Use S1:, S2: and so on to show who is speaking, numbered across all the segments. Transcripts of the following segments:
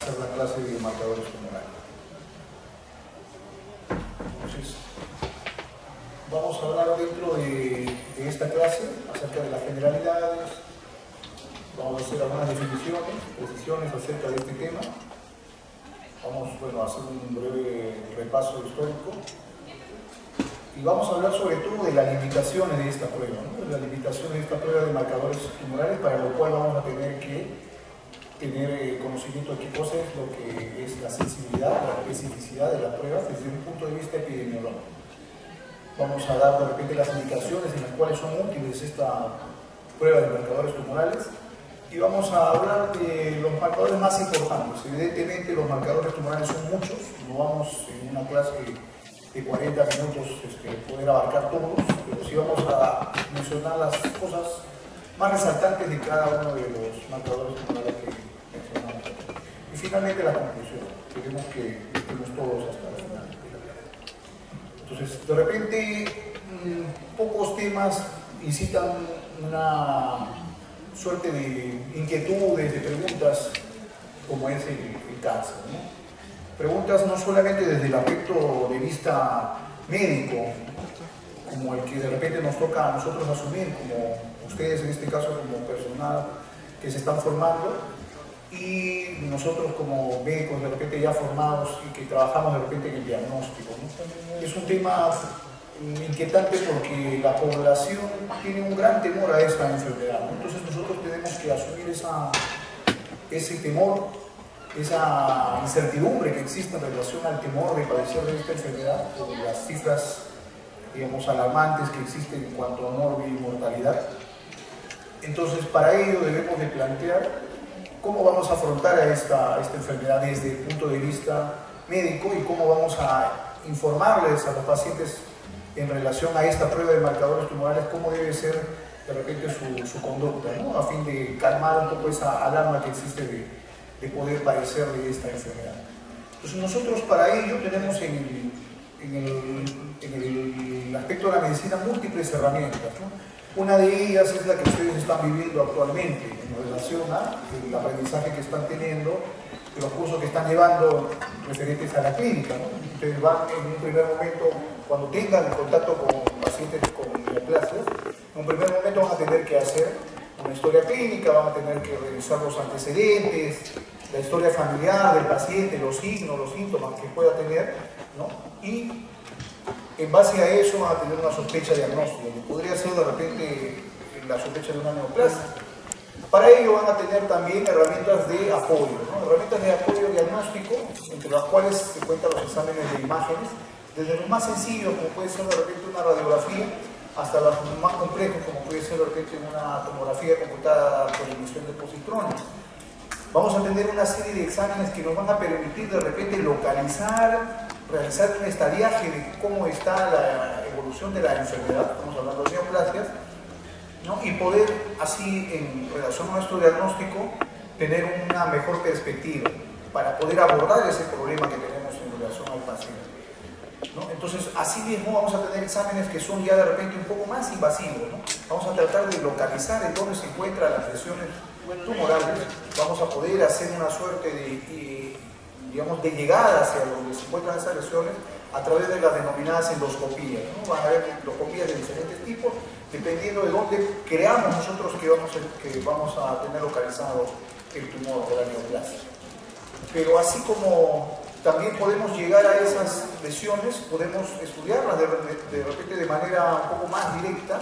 S1: hacer la clase de marcadores tumorales. Entonces, vamos a hablar dentro de esta clase acerca de las generalidades, vamos a hacer algunas definiciones, precisiones acerca de este tema. Vamos a hacer un breve repaso histórico y vamos a hablar sobre todo de las limitaciones de esta prueba, ¿no? De las limitaciones de esta prueba de marcadores tumorales, para lo cual vamos a tener que tener conocimiento de qué cosa es lo que es la sensibilidad, la especificidad de las pruebas desde un punto de vista epidemiológico. Vamos a dar de repente las indicaciones en las cuales son útiles esta prueba de marcadores tumorales y vamos a hablar de los marcadores más importantes. Evidentemente los marcadores tumorales son muchos, no vamos en una clase de 40 minutos poder abarcar todos, pero sí vamos a mencionar las cosas más resaltantes de cada uno de los marcadores tumorales que mencionamos. Y finalmente la conclusión, queremos que estemos todos hasta el final. Entonces, de repente, pocos temas incitan una suerte de inquietudes, de preguntas, como es el cáncer, ¿no? Preguntas no solamente desde el aspecto de vista médico, como el que de repente nos toca a nosotros asumir, como ustedes en este caso como personal que se están formando, y nosotros como médicos de repente ya formados y que trabajamos de repente en el diagnóstico, ¿no? Es un tema inquietante porque la población tiene un gran temor a esta enfermedad, ¿no? Entonces nosotros tenemos que asumir ese temor, esa incertidumbre que existe en relación al temor de padecer de esta enfermedad, por las cifras, digamos, alarmantes que existen en cuanto a morbi y mortalidad. Entonces, para ello debemos de plantear cómo vamos a afrontar a esta enfermedad desde el punto de vista médico y cómo vamos a informarles a los pacientes en relación a esta prueba de marcadores tumorales, cómo debe ser de repente su conducta, ¿no? A fin de calmar un poco esa alarma que existe de poder padecer de esta enfermedad. Entonces nosotros para ello tenemos en el aspecto de la medicina múltiples herramientas, ¿no? Una de ellas es la que ustedes están viviendo actualmente en relación al aprendizaje que están teniendo, de los cursos que están llevando referentes a la clínica, ¿no? Ustedes van en un primer momento, cuando tengan contacto con pacientes con neoplasias, en un primer momento van a tener que hacer una historia clínica, van a tener que revisar los antecedentes, la historia familiar del paciente, los signos, los síntomas que pueda tener, ¿no? Y en base a eso van a tener una sospecha diagnóstica, que podría ser de repente la sospecha de una neoplasia. Para ello van a tener también herramientas de apoyo, ¿no? Herramientas de apoyo diagnóstico, entre las cuales se cuentan los exámenes de imágenes, desde los más sencillos, como puede ser de repente una radiografía, hasta los más complejos, como puede ser de repente una tomografía computada por emisión de positrones. Vamos a tener una serie de exámenes que nos van a permitir de repente localizar, realizar un estadiaje de cómo está la evolución de la enfermedad, estamos hablando de neoplasias, ¿no? Y poder así, en relación a nuestro diagnóstico, tener una mejor perspectiva para poder abordar ese problema que tenemos en relación al paciente, ¿no? Entonces, así mismo vamos a tener exámenes que son ya de repente un poco más invasivos, ¿no? Vamos a tratar de localizar en dónde se encuentran las lesiones tumorales, vamos a poder hacer una suerte de, digamos, de llegada hacia donde se encuentran esas lesiones a través de las denominadas endoscopías, ¿no? Van a haber endoscopías de diferentes tipos, dependiendo de dónde creamos nosotros que vamos a tener localizado el tumor de la neoplasia. Pero así como también podemos llegar a esas lesiones, podemos estudiarlas de repente de manera un poco más directa,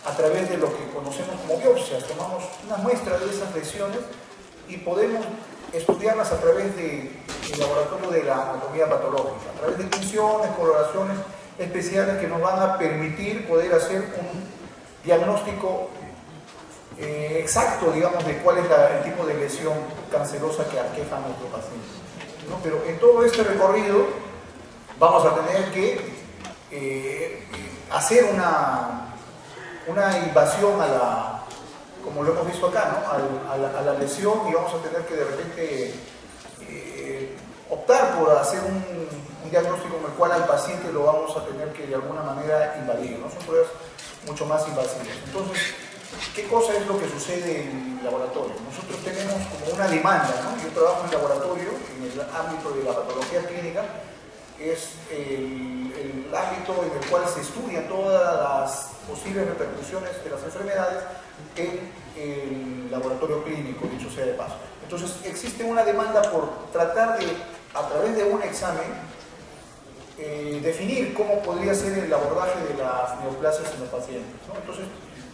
S1: a través de lo que conocemos como biopsias. Tomamos una muestra de esas lesiones y podemos estudiarlas a través del laboratorio de la anatomía patológica, a través de tinciones, coloraciones especiales que nos van a permitir poder hacer un diagnóstico exacto, digamos, de cuál es el tipo de lesión cancerosa que aqueja a nuestro paciente, ¿no? Pero en todo este recorrido vamos a tener que hacer una invasión como lo hemos visto acá, ¿no? a la lesión, y vamos a tener que de repente optar por hacer un diagnóstico en el cual al paciente lo vamos a tener que de alguna manera invadir, ¿no? Son pruebas mucho más invasivas. Entonces, ¿qué cosa es lo que sucede en el laboratorio? Nosotros tenemos como una demanda, ¿no? Yo trabajo en el laboratorio el ámbito de la patología clínica es el ámbito en el cual se estudian todas las posibles repercusiones de las enfermedades en el laboratorio clínico, dicho sea de paso. Entonces existe una demanda por tratar de, a través de un examen, definir cómo podría ser el abordaje de las neoplasias en los pacientes, ¿no? Entonces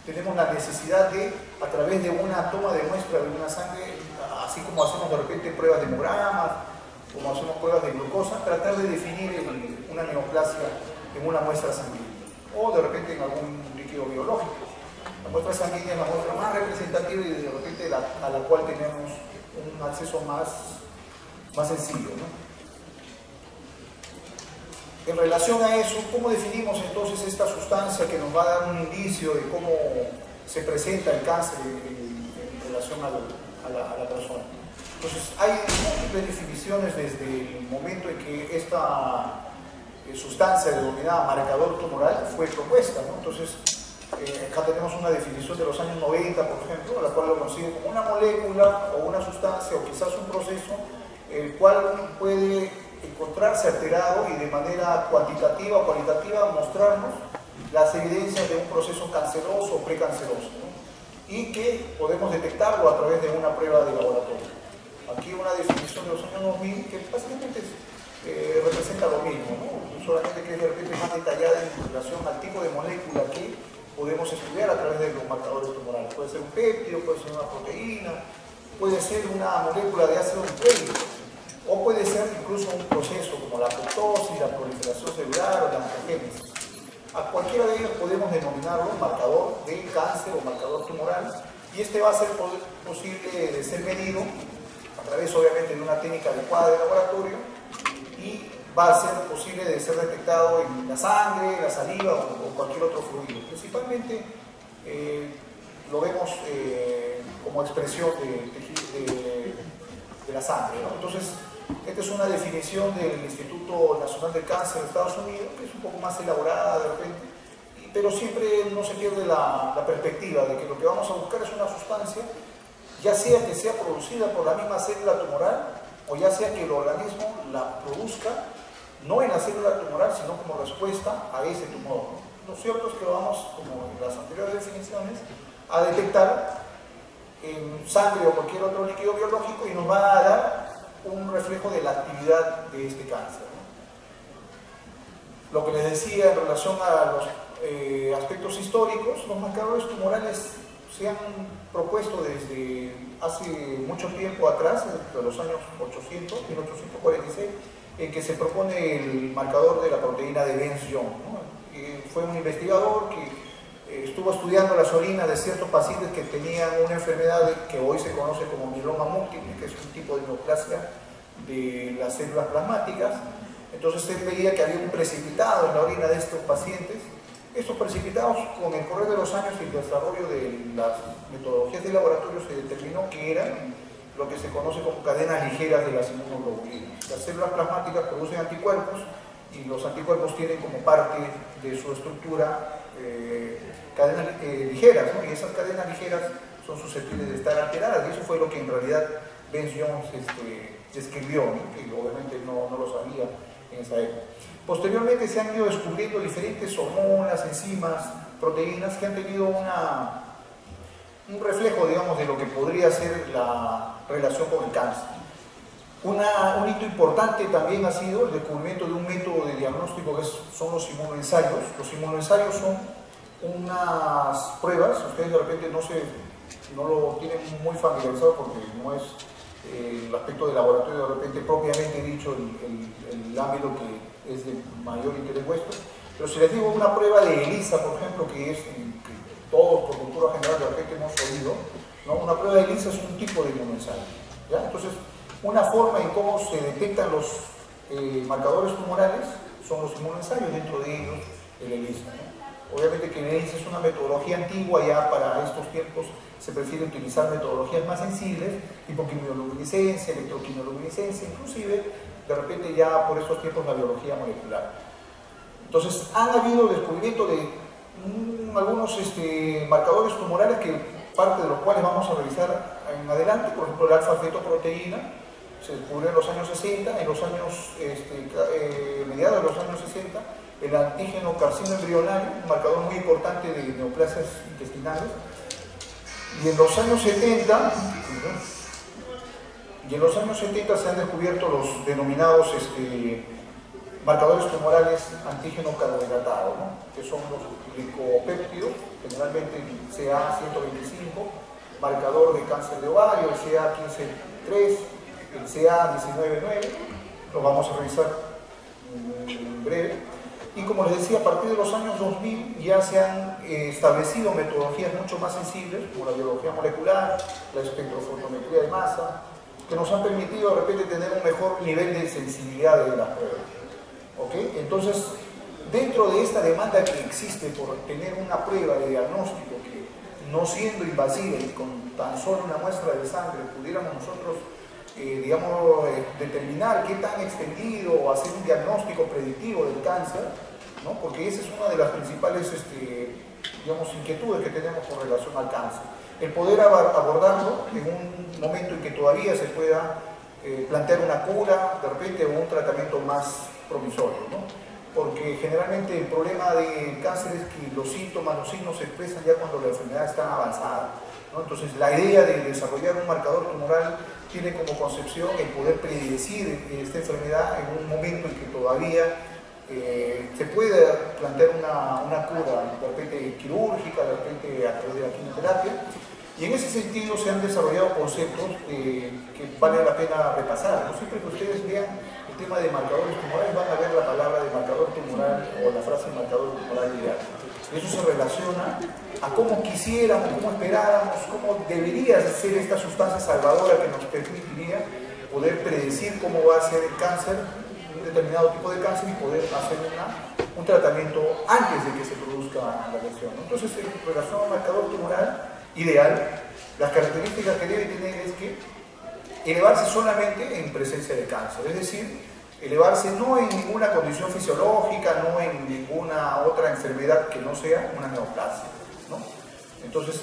S1: tenemos la necesidad de, a través de una toma de muestra de una sangre, así como hacemos de repente pruebas de hemogramas, como hacemos pruebas de glucosa, tratar de definir una neoplasia en una muestra sanguínea o de repente en algún líquido biológico. La muestra sanguínea es la muestra más representativa y de repente a la cual tenemos un acceso más sencillo, ¿no? En relación a eso, ¿cómo definimos entonces esta sustancia que nos va a dar un indicio de cómo se presenta el cáncer en relación a la persona? Entonces, hay múltiples definiciones desde el momento en que esta sustancia denominada marcador tumoral fue propuesta, ¿no? Entonces, acá tenemos una definición de los años 90, por ejemplo, la cual lo consigue como una molécula o una sustancia o quizás un proceso el cual puede encontrarse alterado y de manera cuantitativa o cualitativa mostrarnos las evidencias de un proceso canceroso o precanceroso, ¿no? Y que podemos detectarlo a través de una prueba de laboratorio. Aquí una definición de los años 2000 que básicamente representa lo mismo, ¿no? Solamente que es de repente más detallada en relación al tipo de molécula que podemos estudiar a través de los marcadores tumorales. Puede ser un péptido, puede ser una proteína, puede ser una molécula de ácido nucleico, o puede ser incluso un proceso como la apoptosis, la proliferación celular o la oncogénesis. A cualquiera de ellos podemos denominarlo marcador del cáncer o marcador tumoral, y este va a ser posible de ser medido a través obviamente de una técnica adecuada de laboratorio, y va a ser posible de ser detectado en la sangre, la saliva o cualquier otro fluido. Principalmente lo vemos como expresión de la sangre, ¿no? Entonces, esta es una definición del Instituto Nacional del Cáncer de Estados Unidos, que es un poco más elaborada de repente, pero siempre no se pierde la perspectiva de que lo que vamos a buscar es una sustancia, ya sea que sea producida por la misma célula tumoral, o ya sea que el organismo la produzca, no en la célula tumoral, sino como respuesta a ese tumor. Lo cierto es que vamos, como en las anteriores definiciones, a detectar en sangre o cualquier otro líquido biológico y nos va a dar un reflejo de la actividad de este cáncer, ¿no? Lo que les decía en relación a los aspectos históricos, los marcadores tumorales se han propuesto desde hace mucho tiempo atrás, desde los años 1846, en que se propone el marcador de la proteína de Benz-Young, ¿no? Fue un investigador que estuvo estudiando las orinas de ciertos pacientes que tenían una enfermedad que hoy se conoce como mieloma múltiple, que es un tipo de neoplasia de las células plasmáticas. Entonces él veía que había un precipitado en la orina de estos pacientes. Estos precipitados, con el correr de los años y el desarrollo de las metodologías de laboratorio, se determinó que eran lo que se conoce como cadenas ligeras de las inmunoglobulinas. Las células plasmáticas producen anticuerpos y los anticuerpos tienen como parte de su estructura cadenas ligeras, ¿no? Y esas cadenas ligeras son susceptibles de estar alteradas, y eso fue lo que en realidad Benz-Young describió, ¿no? Que obviamente no lo sabía en esa época. Posteriormente se han ido descubriendo diferentes hormonas, enzimas, proteínas que han tenido un reflejo, digamos, de lo que podría ser la relación con el cáncer. Un hito importante también ha sido el descubrimiento de un método de diagnóstico que son los inmunoensayos. Los inmunoensayos son unas pruebas, ustedes de repente no lo tienen muy familiarizado porque no es el aspecto del laboratorio de repente propiamente dicho el ámbito que es de mayor interés vuestro, pero si les digo una prueba de ELISA, por ejemplo, que todos por cultura general de repente hemos oído, ¿no? Una prueba de ELISA es un tipo de inmunoensayo, ¿ya? Entonces, una forma en cómo se detectan los marcadores tumorales son los inmunoensayos, dentro de ellos el ELISA, ¿no? Obviamente que el ELISA es una metodología antigua, ya para estos tiempos se prefiere utilizar metodologías más sensibles, tipo quimioluminiscencia, electroquimioluminiscencia, inclusive de repente ya por estos tiempos la biología molecular. Entonces han habido descubrimiento de algunos marcadores tumorales, que parte de los cuales vamos a revisar en adelante, por ejemplo la alfa-fetoproteína, se descubrió en los años 60, en los años, mediados de los años 60, el antígeno carcino embrionario, un marcador muy importante de neoplasias intestinales, y en los años 70, se han descubierto los denominados marcadores tumorales antígeno carbohidratado, ¿no? Que son los glicopéptidos, generalmente el CA125, marcador de cáncer de ovario, el CA15-3, el CA19-9, lo vamos a revisar en breve. Y como les decía, a partir de los años 2000 ya se han establecido metodologías mucho más sensibles, como la biología molecular, la espectrofotometría de masa, que nos han permitido de repente tener un mejor nivel de sensibilidad de las pruebas. ¿Okay? Entonces, dentro de esta demanda que existe por tener una prueba de diagnóstico que, no siendo invasiva y con tan solo una muestra de sangre, pudiéramos nosotros, determinar qué tan extendido o hacer un diagnóstico predictivo del cáncer, ¿no? Porque esa es una de las principales inquietudes que tenemos con relación al cáncer. El poder abordarlo en un momento en que todavía se pueda plantear una cura, de repente, o un tratamiento más promisorio, ¿no? Porque generalmente el problema del cáncer es que los síntomas, los signos se expresan ya cuando la enfermedad está avanzada, ¿no? Entonces la idea de desarrollar un marcador tumoral tiene como concepción el poder predecir esta enfermedad en un momento en que todavía se puede plantear una cura, de repente quirúrgica, de repente a través de la quimioterapia. Y en ese sentido se han desarrollado conceptos que vale la pena repasar, ¿no? Siempre que ustedes vean el tema de marcadores tumorales van a ver la palabra de marcador tumoral o la frase marcador tumoral ideal. Eso se relaciona a cómo quisiéramos, cómo esperáramos, cómo debería ser esta sustancia salvadora que nos permitiría poder predecir cómo va a ser el cáncer, un determinado tipo de cáncer, y poder hacer un tratamiento antes de que se produzca la lesión, ¿no? Entonces, en relación al marcador tumoral ideal, las características que debe tener es que elevarse solamente en presencia de cáncer, es decir, elevarse no en ninguna condición fisiológica, no en ninguna otra enfermedad que no sea una neoplasia, ¿no? Entonces,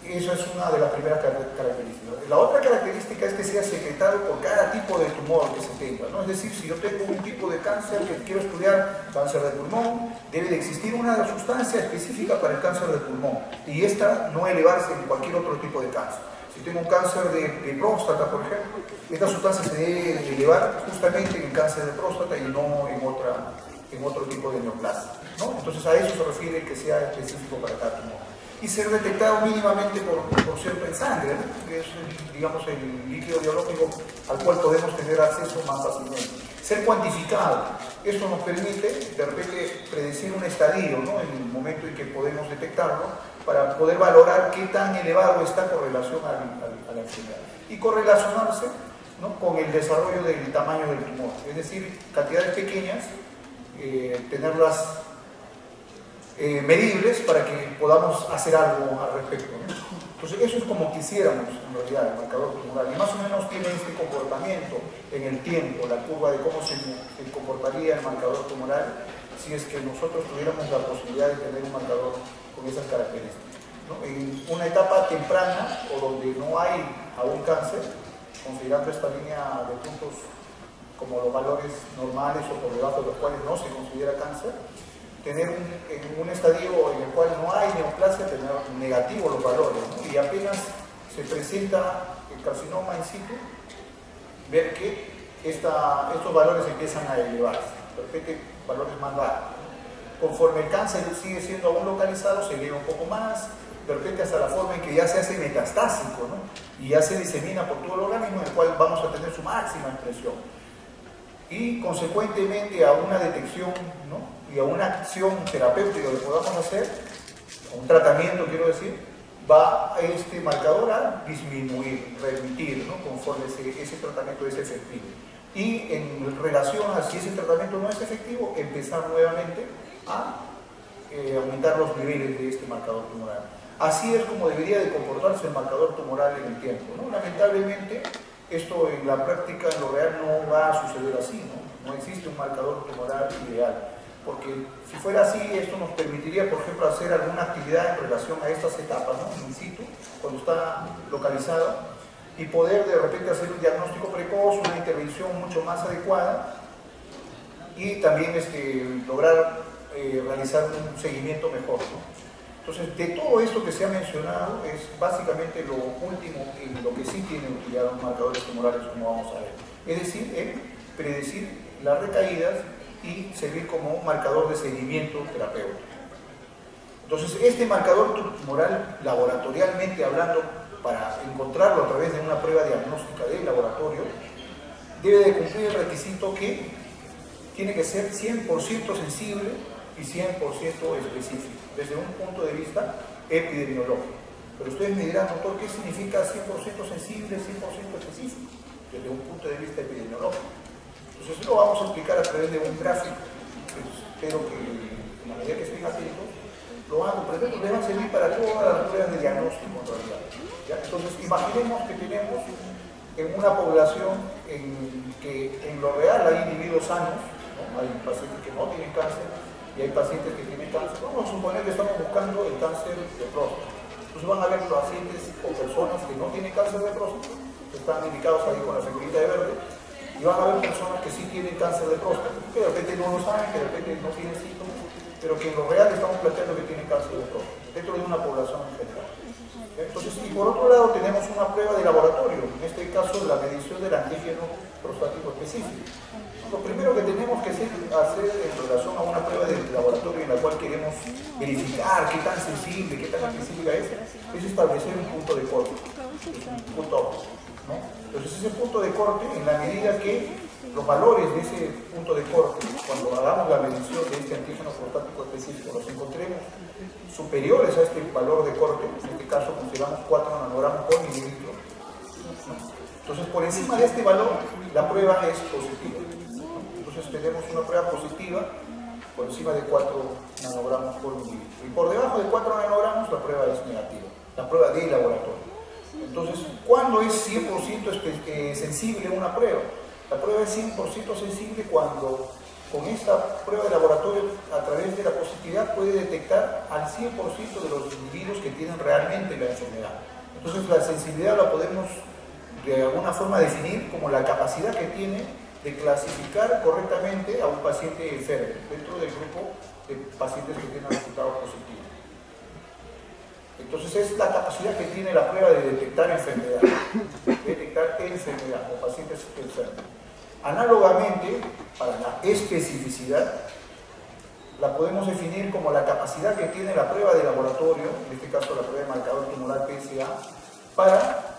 S1: esa es una de las primeras características. La otra característica es que sea secretado por cada tipo de tumor que se tenga, ¿no? Es decir, si yo tengo un tipo de cáncer que quiero estudiar, cáncer de pulmón, debe de existir una sustancia específica para el cáncer de pulmón y esta no elevarse en cualquier otro tipo de cáncer. Si tengo un cáncer de próstata, por ejemplo, esta sustancia se debe elevar justamente en el cáncer de próstata y no en otro tipo de neoplasia, ¿no? Entonces a eso se refiere que sea específico para cada tumor. Y ser detectado mínimamente por cierto en sangre, ¿no? Que es, digamos, el líquido biológico al cual podemos tener acceso más fácilmente. Ser cuantificado, esto nos permite de repente predecir un estadio, ¿no? En el momento en que podemos detectarlo, para poder valorar qué tan elevado está con relación a la enfermedad. Y correlacionarse, ¿no? Con el desarrollo del tamaño del tumor, es decir, cantidades pequeñas, tenerlas medibles para que podamos hacer algo al respecto, ¿no? Entonces eso es como quisiéramos en realidad el marcador tumoral, y más o menos tiene este comportamiento en el tiempo, la curva de cómo se comportaría el marcador tumoral si es que nosotros tuviéramos la posibilidad de tener un marcador con esas características, ¿no? En una etapa temprana o donde no hay aún cáncer, considerando esta línea de puntos como los valores normales o por debajo de los cuales no se considera cáncer, tener un estadio en el cual no hay neoplasia, tener negativos los valores, ¿no? Y apenas se presenta el carcinoma in situ, ver que estos valores empiezan a elevarse, de repente valores más bajos. Conforme el cáncer sigue siendo aún localizado, se eleva un poco más, de repente hasta la forma en que ya se hace metastásico, ¿no? Y ya se disemina por todo el organismo, en el cual vamos a tener su máxima expresión. Y consecuentemente a una detección, ¿no? Y a una acción terapéutica que podamos hacer, a un tratamiento quiero decir, va este marcador a disminuir, remitir, ¿no? Conforme ese tratamiento es efectivo. Y en relación a si ese tratamiento no es efectivo, empezar nuevamente a aumentar los niveles de este marcador tumoral. Así es como debería de comportarse el marcador tumoral en el tiempo, ¿no? Lamentablemente, esto en la práctica, en lo real, no va a suceder así, ¿no? No existe un marcador tumoral ideal. Porque si fuera así, esto nos permitiría, por ejemplo, hacer alguna actividad en relación a estas etapas, ¿no? In situ, cuando está localizado, y poder de repente hacer un diagnóstico precoz, una intervención mucho más adecuada y también lograr realizar un seguimiento mejor, ¿no? Entonces, de todo esto que se ha mencionado, es básicamente lo último en lo que sí tienen utilidad los marcadores tumorales, como vamos a ver. Es decir, predecir las recaídas y servir como marcador de seguimiento terapéutico. Entonces, este marcador tumoral, laboratorialmente hablando, para encontrarlo a través de una prueba diagnóstica de laboratorio, debe de cumplir el requisito que tiene que ser 100% sensible y 100% específico, desde un punto de vista epidemiológico. Pero ustedes me dirán, doctor, ¿qué significa 100% sensible, 100% específico? Desde un punto de vista epidemiológico. Entonces, eso lo vamos a explicar a través de un gráfico. Espero que, en la medida que estén atentos, lo van a comprender, les va a servir para todas las pruebas de diagnóstico en realidad. ¿Ya? Entonces, imaginemos que tenemos en una población en que en lo real hay individuos sanos, ¿no? Hay pacientes que no tienen cáncer y hay pacientes que tienen cáncer. Vamos a suponer que estamos buscando el cáncer de próstata. Entonces van a haber pacientes o personas que no tienen cáncer de próstata, que están indicados ahí con la figurita de verde, y van a haber personas que sí tienen cáncer de próstata, que de repente no lo saben, que de repente no tienen síntomas, pero que en lo real estamos planteando que tienen cáncer de próstata, dentro de una población en general. Entonces, y por otro lado tenemos una prueba de laboratorio, en este caso la medición del antígeno prostático específico. Lo primero que tenemos que hacer en relación a una prueba de laboratorio en la cual queremos verificar qué tan sensible, qué tan específica es establecer un punto de corte, un punto óptimo, ¿no? Entonces ese punto de corte, en la medida que los valores de ese punto de corte, cuando hagamos la medición de este antígeno prostático específico, los encontremos superiores a este valor de corte, en este caso consideramos 4 nanogramos por mililitro, ¿no? Entonces por encima de este valor la prueba es positiva. Entonces tenemos una prueba positiva por encima de 4 nanogramos por mililitro. Y por debajo de 4 nanogramos la prueba es negativa, la prueba de laboratorio. Entonces, ¿cuándo es 100% sensible una prueba? La prueba es 100% sensible cuando con esta prueba de laboratorio, a través de la positividad, puede detectar al 100% de los individuos que tienen realmente la enfermedad. Entonces la sensibilidad la podemos de alguna forma definir como la capacidad que tiene de clasificar correctamente a un paciente enfermo dentro del grupo de pacientes que tienen resultados positivos. Entonces es la capacidad que tiene la prueba de detectar enfermedad o pacientes enfermos. Análogamente, para la especificidad, la podemos definir como la capacidad que tiene la prueba de laboratorio, en este caso la prueba de marcador tumoral PSA, para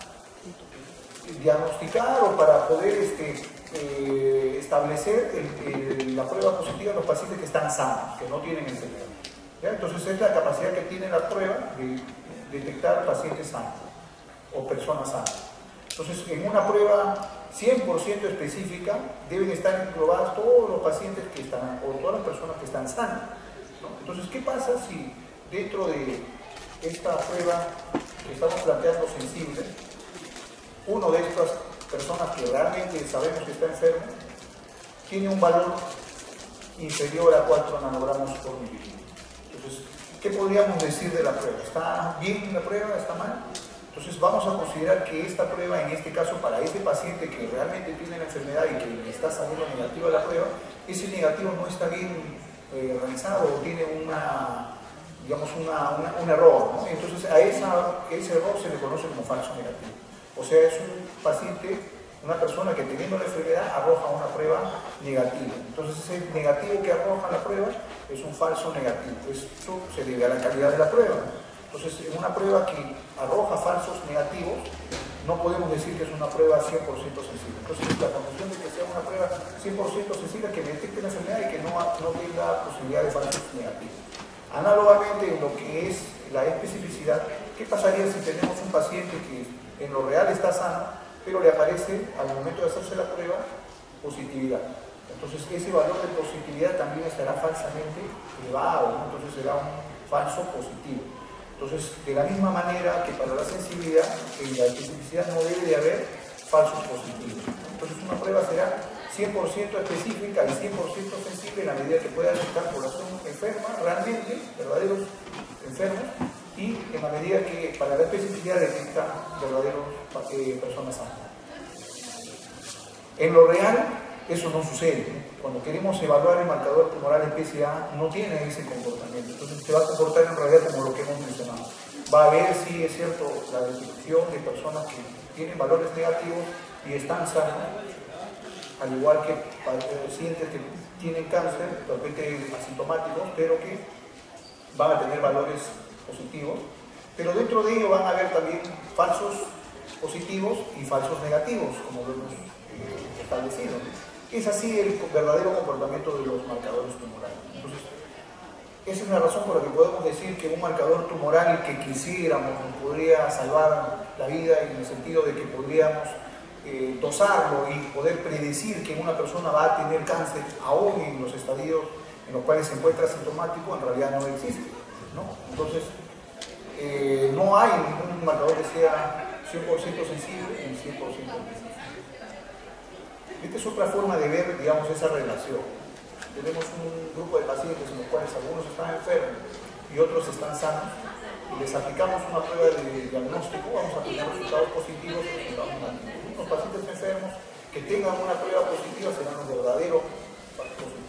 S1: diagnosticar o para poder establecer la prueba positiva en los pacientes que están sanos, que no tienen enfermedad. ¿Ya? Entonces es la capacidad que tiene la prueba de detectar pacientes sanos o personas sanas. Entonces, en una prueba 100% específica deben estar englobados todos los pacientes que están, o todas las personas que están sanas, ¿no? Entonces, ¿qué pasa si dentro de esta prueba que estamos planteando sensible, uno de estas personas que realmente sabemos que está enfermo tiene un valor inferior a 4 nanogramos por mililitro? Entonces, ¿qué podríamos decir de la prueba? ¿Está bien la prueba? ¿Está mal? Entonces vamos a considerar que esta prueba, en este caso para ese paciente que realmente tiene la enfermedad y que le está saliendo negativa la prueba, ese negativo no está bien realizado o tiene digamos un error, ¿no? Entonces a ese error se le conoce como falso negativo. O sea, es un paciente, una persona que teniendo la enfermedad arroja una prueba negativa. Entonces ese negativo que arroja la prueba es un falso negativo. Esto se debe a la calidad de la prueba. Entonces, en una prueba que arroja falsos negativos, no podemos decir que es una prueba 100% sensible. Entonces, la condición de que sea una prueba 100% sensible es que detecte la enfermedad y que no tenga posibilidad de falsos negativos. Análogamente, en lo que es la especificidad, ¿qué pasaría si tenemos un paciente que en lo real está sano, pero le aparece al momento de hacerse la prueba positividad? Entonces, ese valor de positividad también estará falsamente elevado, ¿no? Entonces será un falso positivo. Entonces, de la misma manera que para la sensibilidad, en la especificidad no debe de haber falsos positivos. Entonces, una prueba será 100% específica y 100% sensible en la medida que pueda detectar población enferma, realmente, verdaderos enfermos, y y en la medida que para la especificidad detecta verdaderos personas sanas. En lo real, eso no sucede. Cuando queremos evaluar el marcador tumoral PSA, no tiene ese comportamiento. Entonces se va a comportar en realidad como lo que hemos mencionado. Va a haber, sí, es cierto, la detección de personas que tienen valores negativos y están sanas, al igual que pacientes que tienen cáncer, de repente asintomáticos, pero que van a tener valores positivos. Pero dentro de ello van a haber también falsos positivos y falsos negativos, como lo hemos establecido. Es así el verdadero comportamiento de los marcadores tumorales. Entonces, esa es una razón por la que podemos decir que un marcador tumoral que quisiéramos nos podría salvar la vida, en el sentido de que podríamos dosarlo y poder predecir que una persona va a tener cáncer aún en los estadios en los cuales se encuentra asintomático, en realidad no existe, ¿no? Entonces, no hay ningún marcador que sea 100% sensible y 100% sensible. Esta es otra forma de ver, digamos, esa relación. Tenemos un grupo de pacientes en los cuales algunos están enfermos y otros están sanos, y les aplicamos una prueba de diagnóstico, vamos a tener resultados positivos y resultados negativos. Los pacientes enfermos que tengan una prueba positiva serán los verdaderos positivos,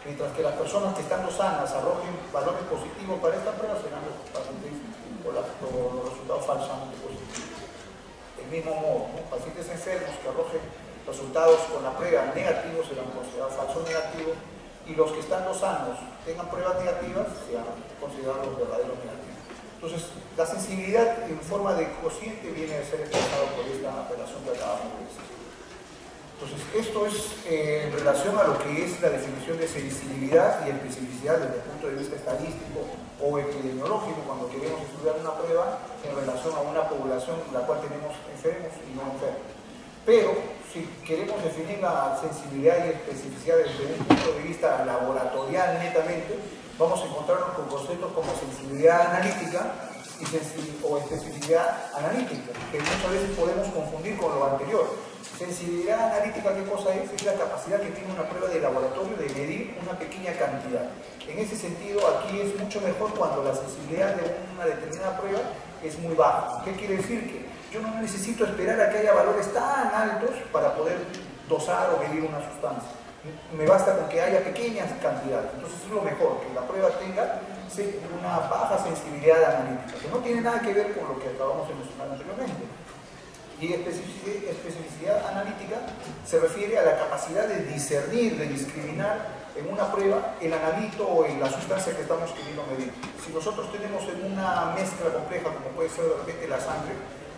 S1: mientras que las personas que estando sanas arrojen valores positivos para esta prueba serán los pacientes con los resultados falsamente positivos. Del mismo modo, ¿no? Pacientes enfermos que arrojen resultados con la prueba negativos serán considerados falsos negativos, y los que estando sanos tengan pruebas negativas serán considerados los verdaderos negativos. Entonces, la sensibilidad en forma de cociente viene a ser expresado por esta relación que acabamos de decir. Entonces, esto es en relación a lo que es la definición de sensibilidad y especificidad desde el punto de vista estadístico o epidemiológico, cuando queremos estudiar una prueba en relación a una población en la cual tenemos enfermos y no enfermos. Pero, si queremos definir la sensibilidad y especificidad desde un punto de vista laboratorial netamente, vamos a encontrarnos con conceptos como sensibilidad analítica o especificidad analítica, que muchas veces podemos confundir con lo anterior. Sensibilidad analítica, ¿qué cosa es? Es la capacidad que tiene una prueba de laboratorio de medir una pequeña cantidad. En ese sentido, aquí es mucho mejor cuando la sensibilidad de una determinada prueba es muy baja. ¿Qué quiere decir? Que yo no necesito esperar a que haya valores tan altos para poder dosar o medir una sustancia. Me basta con que haya pequeñas cantidades. Entonces es lo mejor, que la prueba tenga una baja sensibilidad analítica, que no tiene nada que ver con lo que acabamos de mencionar anteriormente. Y especificidad analítica se refiere a la capacidad de discernir, de discriminar en una prueba el analito o en la sustancia que estamos queriendo medir. Si nosotros tenemos en una mezcla compleja, como puede ser de repente la sangre,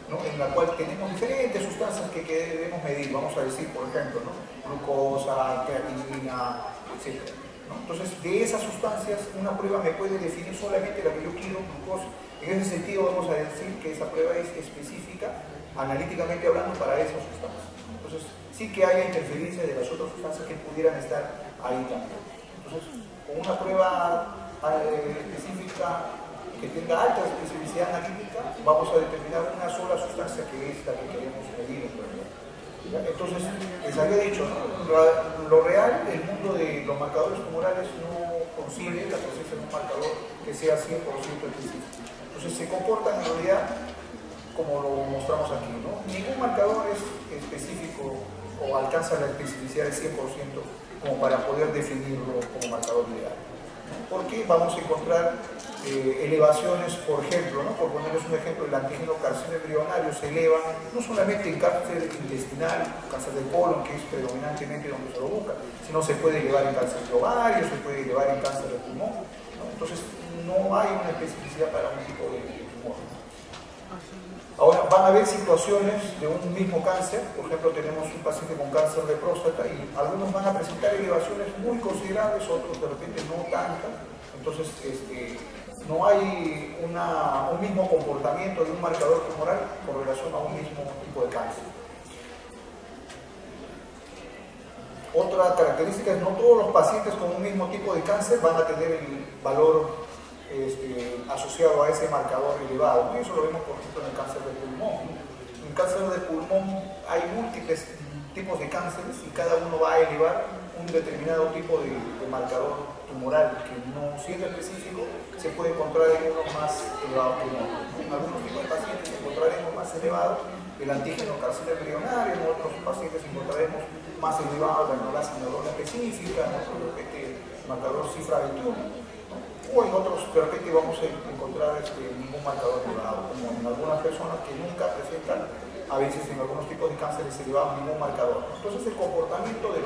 S1: ¿no?, en la cual tenemos diferentes sustancias que debemos medir, vamos a decir, por ejemplo, ¿no?, glucosa, creatinina, etc., ¿no? Entonces, de esas sustancias, una prueba me puede definir solamente la que yo quiero, glucosa. En ese sentido, vamos a decir que esa prueba es específica, analíticamente hablando, para esas sustancias. Entonces, sí que haya interferencia de las otras sustancias que pudieran estar ahí también. Entonces, con una prueba específica que tenga alta especificidad analítica, vamos a determinar una sola sustancia que es la que queremos medir en realidad. Entonces, les había dicho, ¿no?, lo real, el mundo de los marcadores tumorales no concibe la presencia de un marcador que sea 100% específico. Entonces, se comportan en realidad como lo mostramos aquí, ¿no? Ningún marcador es específico o alcanza la especificidad del 100% como para poder definirlo como marcador ideal. Porque vamos a encontrar elevaciones, por ejemplo, ¿no?, por ponerles un ejemplo, el antígeno carcino embrionario se eleva no solamente en cáncer intestinal, cáncer de colon, que es predominantemente donde se lo busca, sino se puede elevar en cáncer de ovario, se puede elevar en cáncer de pulmón, ¿no? Entonces, no hay una especificidad para un tipo de tumor. Ahora, van a haber situaciones de un mismo cáncer. Por ejemplo, tenemos un paciente con cáncer de próstata y algunos van a presentar elevaciones muy considerables, otros de repente no tantas. Entonces, no hay un mismo comportamiento de un marcador tumoral con relación a un mismo tipo de cáncer. Otra característica es que no todos los pacientes con un mismo tipo de cáncer van a tener el valor asociado a ese marcador elevado. Y eso lo vemos, por ejemplo, en el cáncer de pulmón. En el cáncer de pulmón hay múltiples tipos de cánceres y cada uno va a elevar un un determinado tipo de marcador tumoral que no siendo específico se puede encontrar en unos más elevados que en otros. En algunos tipos de pacientes encontraremos más elevado el antígeno carcinoma embrionario, en otros pacientes encontraremos más elevado la neurona específica, ¿no? El marcador cifra 21, ¿no? O en otros de repente vamos a encontrar ningún marcador elevado, como en algunas personas que nunca presentan, a veces en algunos tipos de cánceres elevados, ningún marcador. Entonces el comportamiento de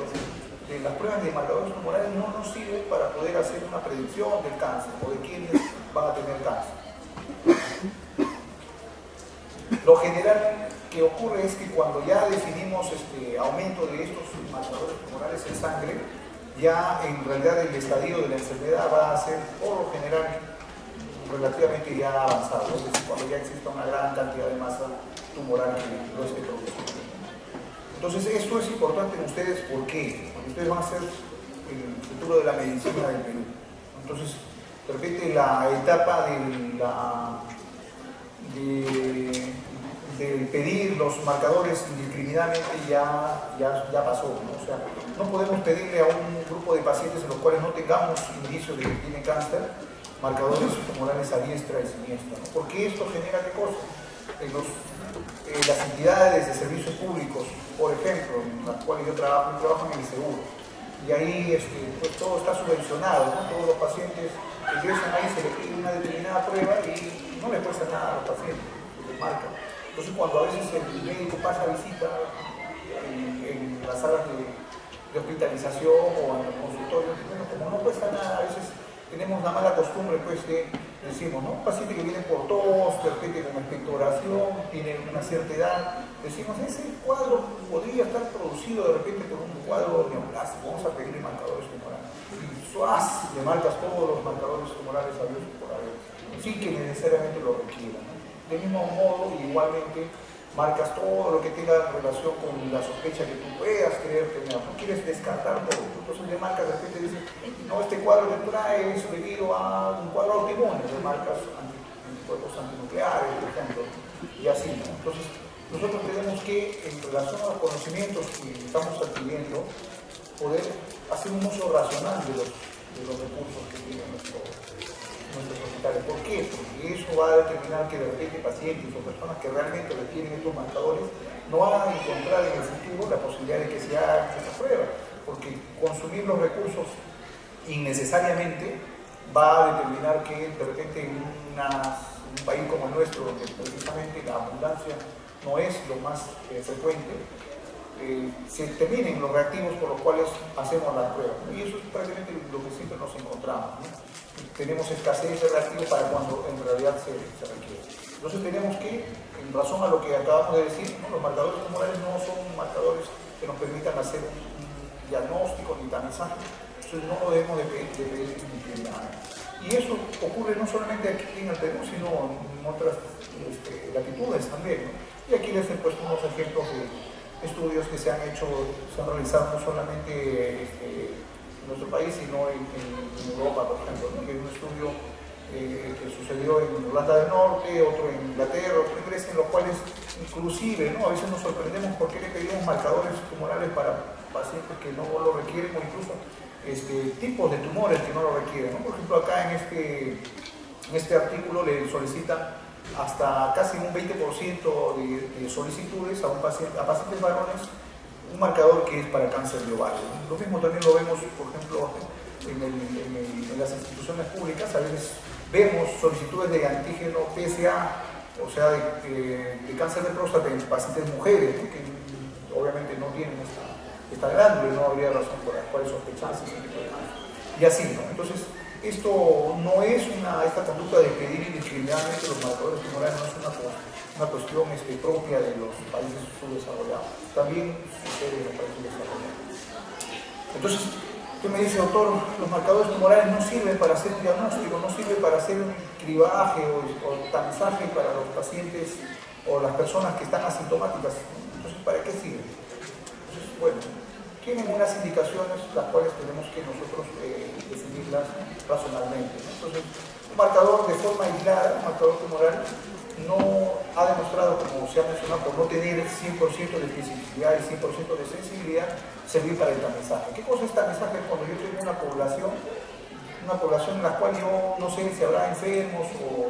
S1: las pruebas de marcadores tumorales no nos sirve para poder hacer una predicción del cáncer o de quiénes van a tener cáncer. Lo general que ocurre es que cuando ya definimos aumento de estos marcadores tumorales en sangre, ya en realidad el estadio de la enfermedad va a ser por lo general relativamente ya avanzado, es decir, cuando ya exista una gran cantidad de masa tumoral que lo esté produciendo. Entonces esto es importante en ustedes, ¿por qué? Porque ustedes van a ser el futuro de la medicina del Perú. Entonces, de repente la etapa de pedir los marcadores indiscriminadamente ya pasó, ¿no? O sea, no podemos pedirle a un grupo de pacientes en los cuales no tengamos indicios de que tienen cáncer, marcadores tumorales a diestra y siniestra, ¿no? Porque esto genera ¿qué cosa? Las entidades de servicios públicos, por ejemplo, en las cuales yo trabajo en el seguro, y ahí pues todo está subvencionado, ¿no? Todos los pacientes que ingresan ahí se les pide una determinada prueba y no le cuesta nada a los pacientes, se les marca. Entonces cuando a veces el médico pasa visita en las salas de hospitalización o en los consultorios, bueno, como no cuesta nada, a veces tenemos la mala costumbre pues de decimos, ¿no? Un paciente que viene por tos, de repente con expectoración, tiene una cierta edad, decimos, ese cuadro podría estar producido de repente por un cuadro neoplásico, vamos a pedirle marcadores tumorales. Y ¡suaz! Le marcas todos los marcadores tumorales a Dios por haber, sin que necesariamente lo requieran, ¿no? De mismo modo, igualmente, marcas todo lo que tenga relación con la sospecha que tú puedas creer tener. No quieres descartar todo. Entonces le marcas, de repente dices, no, este cuadro que trae es debido a un cuadro autoinmune. Le marcas anticuerpos antinucleares, por ejemplo, y así, ¿no? Entonces, nosotros tenemos que, en relación a los conocimientos que estamos adquiriendo, poder hacer un uso racional de los recursos que tienen nuestros hospitales. ¿Por qué? Porque eso va a determinar que de repente pacientes o personas que realmente requieren estos marcadores no van a encontrar en el futuro la posibilidad de que se haga esta prueba, porque consumir los recursos innecesariamente va a determinar que de repente en un país como el nuestro, donde precisamente la abundancia no es lo más frecuente, se terminen los reactivos por los cuales hacemos las pruebas, ¿no? Y eso es prácticamente lo que siempre nos encontramos, ¿no? Tenemos escasez de reactivos para cuando en realidad se requiere. Entonces tenemos que, en razón a lo que acabamos de decir, ¿no? Los marcadores tumorales no son marcadores que nos permitan hacer un diagnóstico ni tamizaje, entonces no lo debemos de pedir indiscriminadamente. Y eso ocurre no solamente aquí en el Perú, sino en otras latitudes también, ¿no? Y aquí les he puesto unos ejemplos de estudios que se han realizado no solamente en nuestro país, sino en Europa, por ejemplo, ¿no? Que hay un estudio que sucedió en Irlanda del Norte, otro en Inglaterra, otro en Grecia, en los cuales inclusive, ¿no? A veces nos sorprendemos por qué le pedimos marcadores tumorales para pacientes que no lo requieren, o incluso tipos de tumores que no lo requieren, ¿no? Por ejemplo, acá en este artículo le solicitan hasta casi un 20% de solicitudes a pacientes varones, un marcador que es para cáncer de ovario, ¿no? Lo mismo también lo vemos, por ejemplo, en las instituciones públicas. A veces vemos solicitudes de antígeno PSA, o sea, de cáncer de próstata en pacientes mujeres, ¿no? Que obviamente no tienen esta glándula y no habría razón por las cuales sospecharse ese tipo de cáncer. Y así, ¿no? Entonces, esto no es esta conducta de pedir indiscriminadamente los marcadores tumorales, no es una cuestión propia de los países subdesarrollados. También sucede en los países desarrollados. Entonces, tú me dices, doctor, los marcadores tumorales no sirven para hacer diagnóstico, no sirven para hacer un cribaje o tamizaje para los pacientes o las personas que están asintomáticas. Entonces, ¿para qué sirven? Entonces, bueno, tienen unas indicaciones las cuales tenemos que nosotros definirlas razonalmente, ¿no? Entonces, un marcador de forma aislada, un marcador tumoral, no ha demostrado, como se ha mencionado, por no tener 100% de especificidad y 100% de sensibilidad, servir para el tamizaje. ¿Qué cosa es tamizaje? Cuando yo tengo una población en la cual yo no sé si habrá enfermos o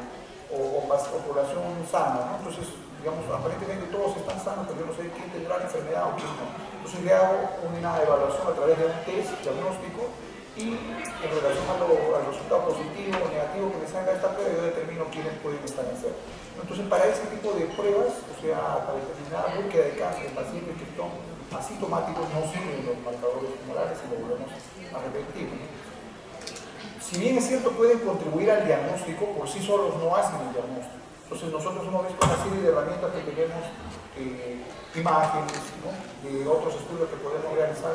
S1: población sana, ¿no? Entonces, digamos, aparentemente todos están sanos, pero yo no sé quién tendrá la enfermedad o quién no. Entonces le hago una evaluación a través de un test diagnóstico y en relación al resultado positivo o negativo que me salga esta prueba, yo determino quiénes pueden estar enfermos. Entonces, para ese tipo de pruebas, o sea, para determinar búsqueda de cáncer en pacientes que son asintomáticos, no sirven los marcadores tumorales y lo volvemos a repetir. Si bien es cierto, pueden contribuir al diagnóstico, por sí solos no hacen el diagnóstico. Entonces, nosotros hemos visto una serie de herramientas que tenemos, imágenes, ¿no?, de otros estudios que podemos realizar,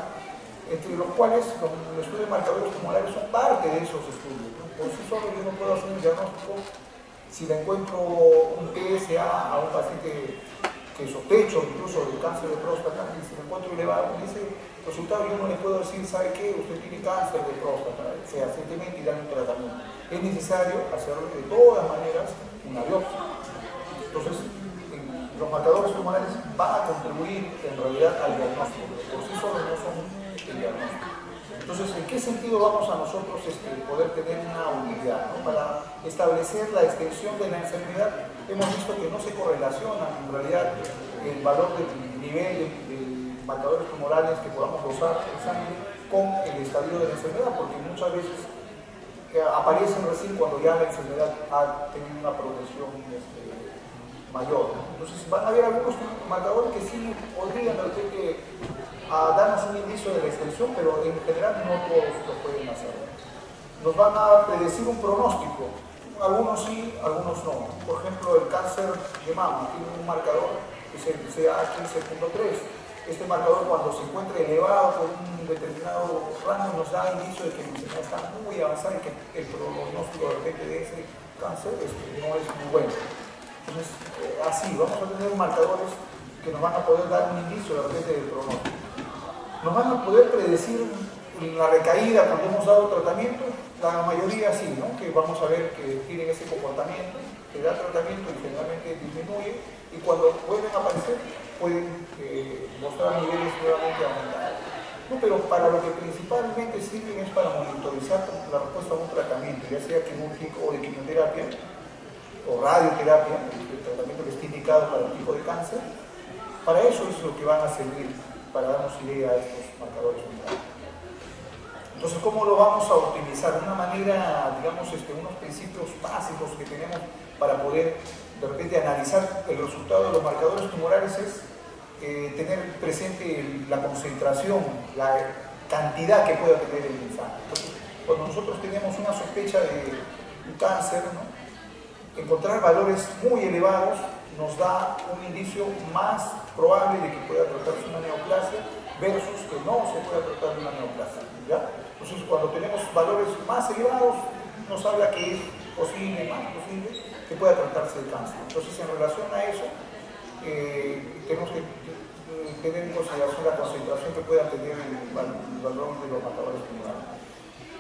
S1: entre los cuales los estudios de marcadores tumorales son parte de esos estudios, ¿no? Por sí solo yo no puedo hacer un diagnóstico. Si le encuentro un PSA a un paciente que sospecho incluso de cáncer de próstata, y si me encuentro elevado, con ese resultado yo no le puedo decir, ¿sabe qué? Usted tiene cáncer de próstata, fehacientemente, y darle un tratamiento. Es necesario hacerlo de todas maneras una biopsia. Entonces, los marcadores tumorales van a contribuir en realidad al diagnóstico, pero por sí solos no son el diagnóstico. Entonces, ¿en qué sentido vamos a nosotros poder tener una unidad, ¿no? Para establecer la extensión de la enfermedad, hemos visto que no se correlaciona en realidad el valor del nivel de marcadores tumorales que podamos dosar en sangre con el estadio de la enfermedad, porque muchas veces aparecen recién cuando ya la enfermedad ha tenido una progresión mayor, ¿no? Entonces, van a haber algunos marcadores que sí podrían darnos un indicio de la extensión, pero en general no todos lo pueden hacer. Nos van a predecir un pronóstico, algunos sí, algunos no. Por ejemplo, el cáncer de mama tiene un marcador que es el CA15.3. Este marcador, cuando se encuentra elevado por un determinado rango, nos da indicio de que la enfermedad está muy avanzada y que el pronóstico de repente de ese cáncer no es muy bueno. Entonces, así, vamos a tener marcadores que nos van a poder dar un indicio de repente del pronóstico. ¿Nos van a poder predecir la recaída cuando hemos dado tratamiento? La mayoría sí, ¿no? Que vamos a ver que tienen ese comportamiento, que da tratamiento y generalmente disminuye, y cuando vuelven a aparecer pueden mostrar niveles nuevamente aumentados. No, pero para lo que principalmente sirven es para monitorizar la respuesta a un tratamiento, ya sea quirúrgico o de quimioterapia o radioterapia, el tratamiento que esté indicado para el tipo de cáncer. Para eso es lo que van a servir, para darnos idea a estos marcadores tumorales. Entonces, ¿cómo lo vamos a optimizar? De una manera, digamos, unos principios básicos que tenemos para poder, de repente, analizar el resultado de los marcadores tumorales es tener presente la concentración, la cantidad que pueda tener el sangre. Entonces, cuando nosotros tenemos una sospecha de un cáncer, ¿no?, encontrar valores muy elevados nos da un indicio más probable de que pueda tratarse una neoplasia versus que no se pueda tratar de una neoplasia, ¿ya? Entonces, cuando tenemos valores más elevados, nos habla que es posible, más posible, que pueda tratarse de cáncer. Entonces, en relación a eso, tenemos que tener en consideración la concentración que pueda tener el valor de los marcadores tumorales.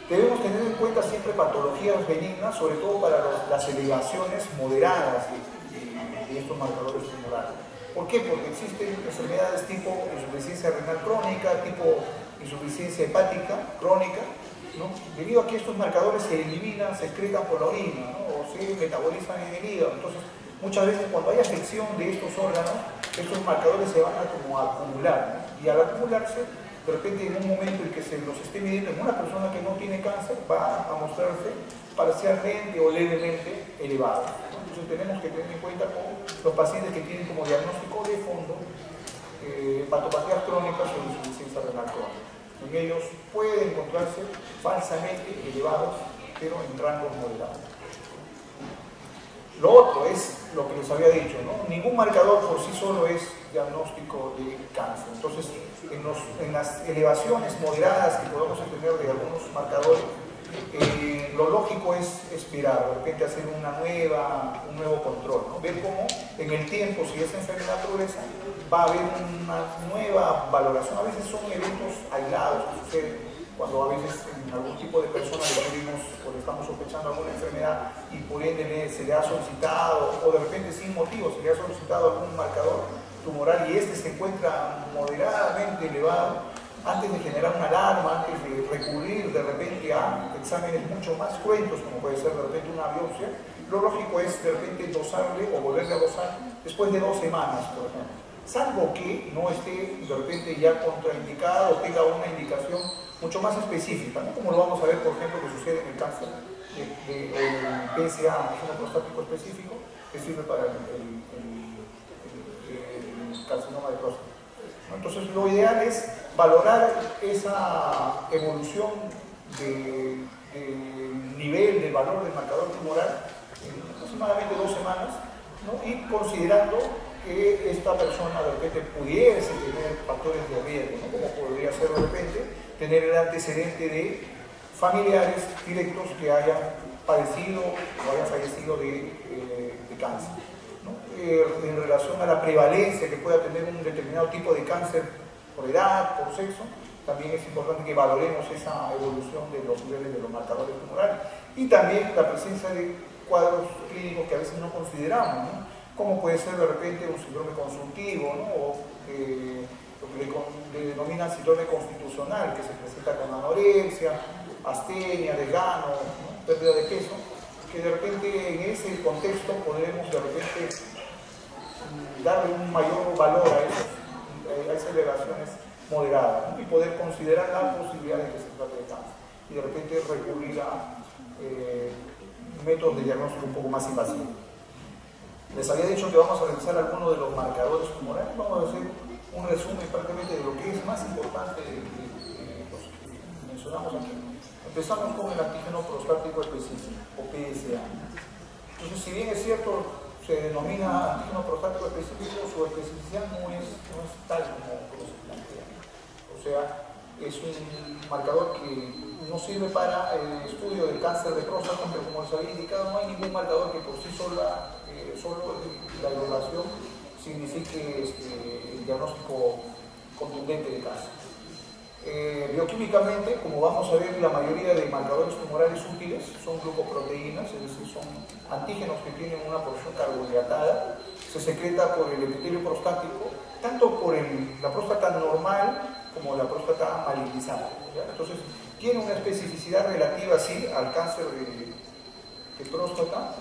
S1: Debemos tener en cuenta siempre patologías benignas, sobre todo para las elevaciones moderadas de estos marcadores tumorales. ¿Por qué? Porque existen enfermedades tipo insuficiencia renal crónica, tipo insuficiencia hepática crónica, ¿no?, debido a que estos marcadores se eliminan, se excretan por la orina, ¿no?, o se metabolizan en el hígado. Entonces, muchas veces cuando hay afección de estos órganos, estos marcadores se van a acumular, ¿no? Y al acumularse, de repente en un momento en que se los esté midiendo en una persona que no tiene cáncer, va a mostrarse parcialmente o levemente elevados, ¿no? Entonces tenemos que tener en cuenta con los pacientes que tienen como diagnóstico de fondo hepatopatías crónicas o insuficiencia renal crónica. En ellos pueden encontrarse falsamente elevados, pero en rangos moderados. Lo otro es lo que les había dicho, ¿no? Ningún marcador por sí solo es diagnóstico de cáncer. Entonces, en las elevaciones moderadas que podemos tener de algunos marcadores, lo lógico es esperar, de repente hacer un nuevo control, ¿no? Ver cómo en el tiempo, si esa enfermedad progresa, va a haber una nueva valoración. A veces son eventos aislados que suceden cuando a veces en algún tipo de persona descubrimos o le estamos sospechando alguna enfermedad y por ende se le ha solicitado, o de repente sin motivo se le ha solicitado algún marcador tumoral y este se encuentra moderadamente elevado. Antes de generar una alarma, antes de recurrir de repente a exámenes mucho más cruentos, como puede ser de repente una biopsia, lo lógico es de repente dosarle o volverle a dosar después de 2 semanas, por ejemplo. Salvo que no esté de repente ya contraindicado o tenga una indicación mucho más específica, ¿no? Como lo vamos a ver, por ejemplo, que sucede en el cáncer del PSA, antígeno prostático específico, que sirve para el carcinoma de próstata. Entonces, lo ideal es valorar esa evolución del nivel, del valor del marcador tumoral en aproximadamente 2 semanas, ¿no? Y considerando que esta persona de repente pudiese tener factores de riesgo, ¿no? Como podría ser de repente tener el antecedente de familiares directos que hayan padecido o hayan fallecido de cáncer, ¿no? En relación a la prevalencia que pueda tener un determinado tipo de cáncer por edad, por sexo, también es importante que valoremos esa evolución de los niveles de los marcadores tumorales y también la presencia de cuadros clínicos que a veces no consideramos, ¿no? Como puede ser de repente un síndrome consultivo, ¿no? O lo que le denominan síndrome constitucional, que se presenta con anorexia, astenia, desgano, ¿no? Pérdida de peso, que de repente en ese contexto podremos de repente darle un mayor valor a esas elevaciones moderadas, ¿no? Y poder considerar la posibilidad de que se trate de cáncer y de repente recurrir a métodos de diagnóstico un poco más invasivos. Les había dicho que vamos a revisar algunos de los marcadores tumorales. Vamos a hacer un resumen prácticamente de lo que es más importante de los que mencionamos aquí. Empezamos con el antígeno prostático específico, o PSA. Entonces, si bien es cierto, se denomina antígeno prostático específico, su especificidad no es tal como se plantea. O sea, es un marcador que no sirve para el estudio del cáncer de próstata, pero como les había indicado, no hay ningún marcador que por sí solo la elevación signifique el diagnóstico contundente de cáncer. Bioquímicamente, como vamos a ver, la mayoría de marcadores tumorales útiles son glucoproteínas, es decir, son antígenos que tienen una porción carbohidratada, se secreta por el epitelio prostático, tanto por la próstata normal como la próstata malignizada, ¿ya? Entonces, tiene una especificidad relativa, sí, al cáncer de próstata,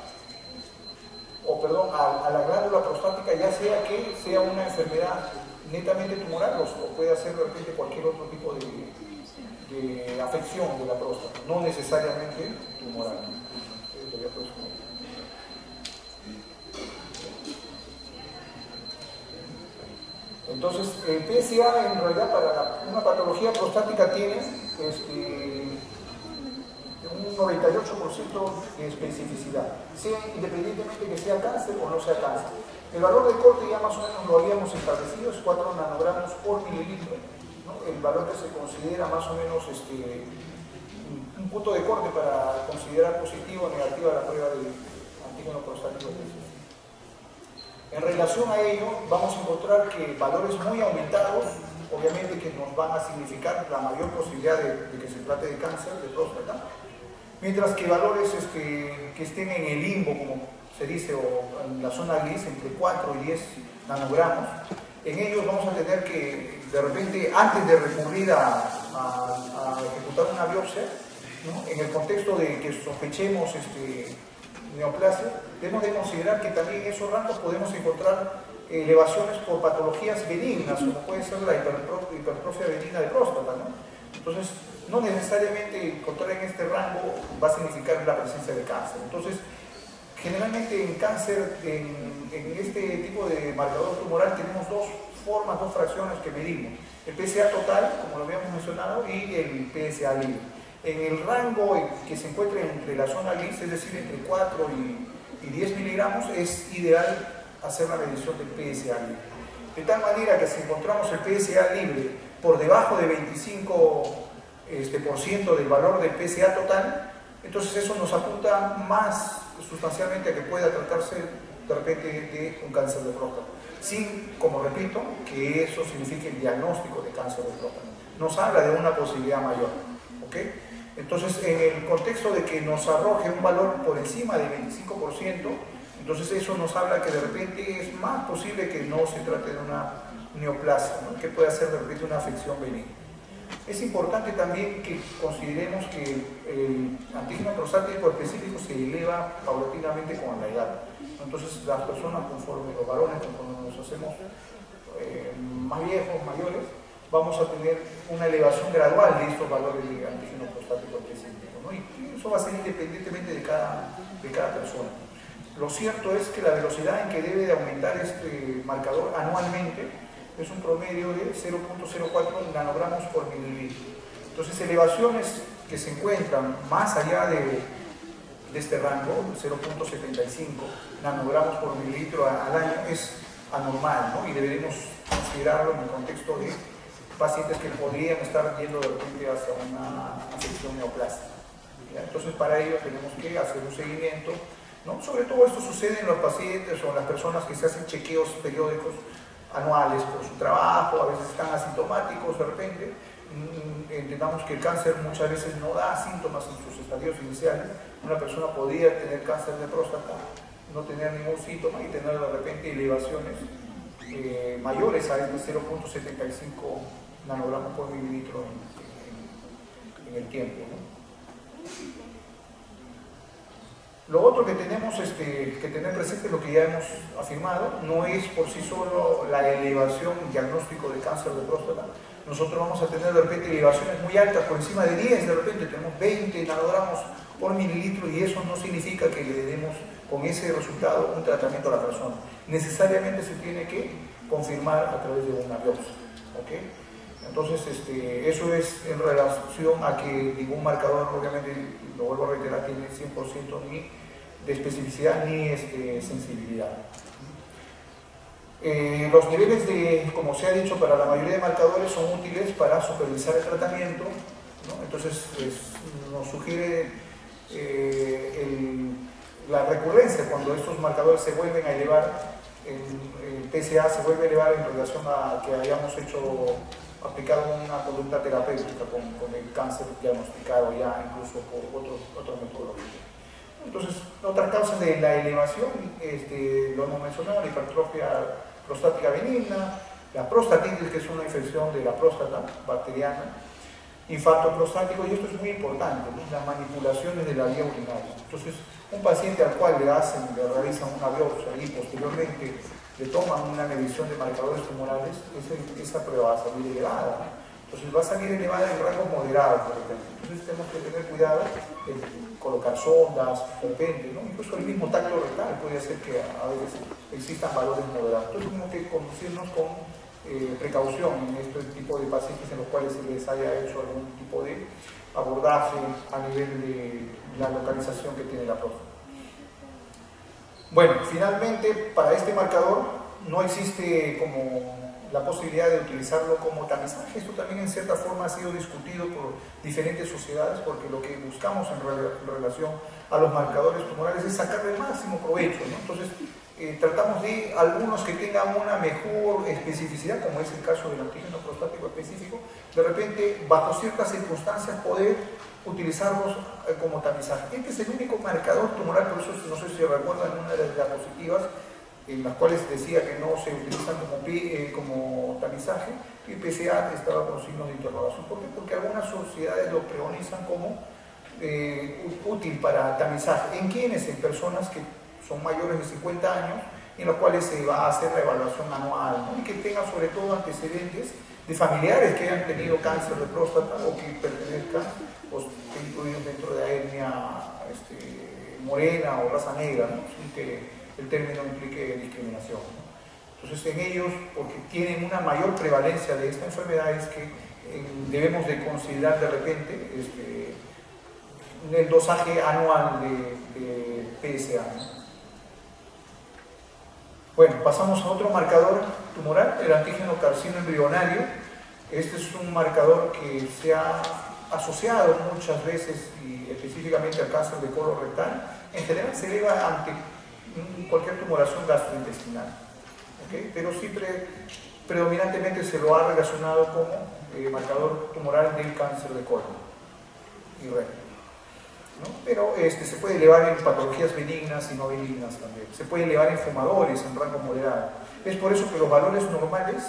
S1: o perdón, a la glándula prostática, ya sea que sea una enfermedad netamente tumoral o puede ser de repente cualquier otro tipo de afección de la próstata, no necesariamente tumoral. Entonces, el PSA en realidad para una patología prostática tiene un 98% de especificidad, sea independientemente que sea cáncer o no sea cáncer. El valor de corte ya más o menos lo habíamos establecido, es 4 nanogramos por mililitro, ¿no? El valor que se considera más o menos un punto de corte para considerar positivo o negativa la prueba de antígeno prostático específico. En relación a ello, vamos a encontrar que valores muy aumentados, obviamente que nos van a significar la mayor posibilidad de que se trate de cáncer de próstata, mientras que valores que estén en el limbo, como se dice, o en la zona gris, entre 4 y 10 nanogramos, en ellos vamos a tener que, de repente, antes de recurrir a ejecutar una biopsia, ¿no? En el contexto de que sospechemos neoplasia, debemos de considerar que también en esos rangos podemos encontrar elevaciones por patologías benignas, como puede ser la hipertrofia benigna de próstata, ¿no? Entonces, no necesariamente encontrar en este rango va a significar la presencia de cáncer. Entonces, generalmente en cáncer, en este tipo de marcador tumoral, tenemos dos formas, dos fracciones que medimos. El PSA total, como lo habíamos mencionado, y el PSA libre. En el rango que se encuentra entre la zona gris, es decir, entre 4 y 10 miligramos, es ideal hacer la medición del PSA libre. De tal manera que si encontramos el PSA libre por debajo de 25% del valor del PSA total, entonces eso nos apunta más sustancialmente a que pueda tratarse de repente de un cáncer de próstata, sin, como repito, que eso signifique el diagnóstico de cáncer de próstata. Nos habla de una posibilidad mayor, ¿ok? Entonces, en el contexto de que nos arroje un valor por encima del 25%, entonces eso nos habla que de repente es más posible que no se trate de una neoplasia, ¿no? Que pueda ser de repente una afección benigna. Es importante también que consideremos que el antígeno prostático específico se eleva paulatinamente con la edad. Entonces, las personas, conforme los varones, conforme nos hacemos más viejos, mayores, vamos a tener una elevación gradual de estos valores de antígeno prostático específico, ¿no? Y eso va a ser independientemente de cada persona. Lo cierto es que la velocidad en que debe de aumentar este marcador anualmente es un promedio de 0.04 nanogramos por mililitro. Entonces, elevaciones que se encuentran más allá de este rango, 0.75 nanogramos por mililitro al año, es anormal, ¿no? Y deberemos considerarlo en el contexto de pacientes que podrían estar yendo de repente hacia una afección neoplástica. Entonces, para ello tenemos que hacer un seguimiento, ¿no? Sobre todo esto sucede en los pacientes o en las personas que se hacen chequeos periódicos anuales por su trabajo, a veces están asintomáticos de repente. Entendamos que el cáncer muchas veces no da síntomas en sus estadios iniciales. Una persona podría tener cáncer de próstata, no tener ningún síntoma y tener de repente elevaciones mayores a este 0.75 nanogramos por mililitro en el tiempo, ¿no? Lo otro que tenemos que tener presente, lo que ya hemos afirmado, no es por sí solo la elevación diagnóstico de cáncer de próstata. Nosotros vamos a tener de repente elevaciones muy altas, por encima de 10, de repente tenemos 20 nanogramos por mililitro, y eso no significa que le demos con ese resultado un tratamiento a la persona. Necesariamente se tiene que confirmar a través de una biopsia, ¿ok? Entonces, eso es en relación a que ningún marcador, obviamente, lo vuelvo a reiterar, tiene 100% ni de especificidad ni sensibilidad. Los niveles de, como se ha dicho, para la mayoría de marcadores son útiles para supervisar el tratamiento, ¿no? Entonces, nos sugiere la recurrencia cuando estos marcadores se vuelven a elevar, el PSA se vuelve a elevar en relación a que hayamos aplicado una conducta terapéutica con el cáncer diagnosticado ya incluso por otras metodologías. Entonces, otras causas de la elevación, lo hemos mencionado, la hipertrofia prostática benigna, la prostatitis, que es una infección de la próstata bacteriana, infarto prostático, y esto es muy importante, ¿no? Las manipulaciones de la vía urinaria. Entonces, un paciente al cual le realizan una biopsia y posteriormente le toman una medición de marcadores tumorales, esa prueba va a salir elevada, ¿no? Entonces va a salir elevada en rangos moderados, por ejemplo. Entonces tenemos que tener cuidado en colocar sondas, de repente, ¿no? Incluso el mismo tacto rectal puede hacer que a veces existan valores moderados. Entonces tenemos que conducirnos con precaución en este tipo de pacientes en los cuales se les haya hecho algún tipo de abordaje a nivel de la localización que tiene la próstata. Bueno, finalmente, para este marcador no existe como la posibilidad de utilizarlo como tamizaje. Esto también en cierta forma ha sido discutido por diferentes sociedades, porque lo que buscamos en relación a los marcadores tumorales es sacarle el máximo provecho, ¿no? Entonces, tratamos de algunos que tengan una mejor especificidad, como es el caso del antígeno prostático específico, de repente, bajo ciertas circunstancias, poder utilizarlos como tamizaje. Este es el único marcador tumoral, por eso no sé si recuerdan una de las diapositivas en las cuales decía que no se utilizan como tamizaje, y PSA estaba con signos de interrogación. ¿Por qué? Porque algunas sociedades lo preconizan como útil para tamizaje. ¿En quiénes? En personas que son mayores de 50 años, en los cuales se va a hacer la evaluación anual, ¿no? Y que tengan sobre todo antecedentes de familiares que hayan tenido cáncer de próstata o que pertenezcan, pues, incluidos dentro de la etnia morena o raza negra, ¿no? Sin que el término implique discriminación, ¿no? Entonces, en ellos, porque tienen una mayor prevalencia de esta enfermedad, es que debemos de considerar de repente el dosaje anual de PSA, ¿no? Bueno, pasamos a otro marcador tumoral, el antígeno carcino embrionario. Este es un marcador que se ha asociado muchas veces y específicamente al cáncer de colorectal. En general se eleva ante cualquier tumoración gastrointestinal. ¿Okay? Pero siempre, predominantemente se lo ha relacionado como marcador tumoral del cáncer de colon y recto, ¿no? Pero se puede elevar en patologías benignas y no benignas también. Se puede elevar en fumadores en rango moderado. Es por eso que los valores normales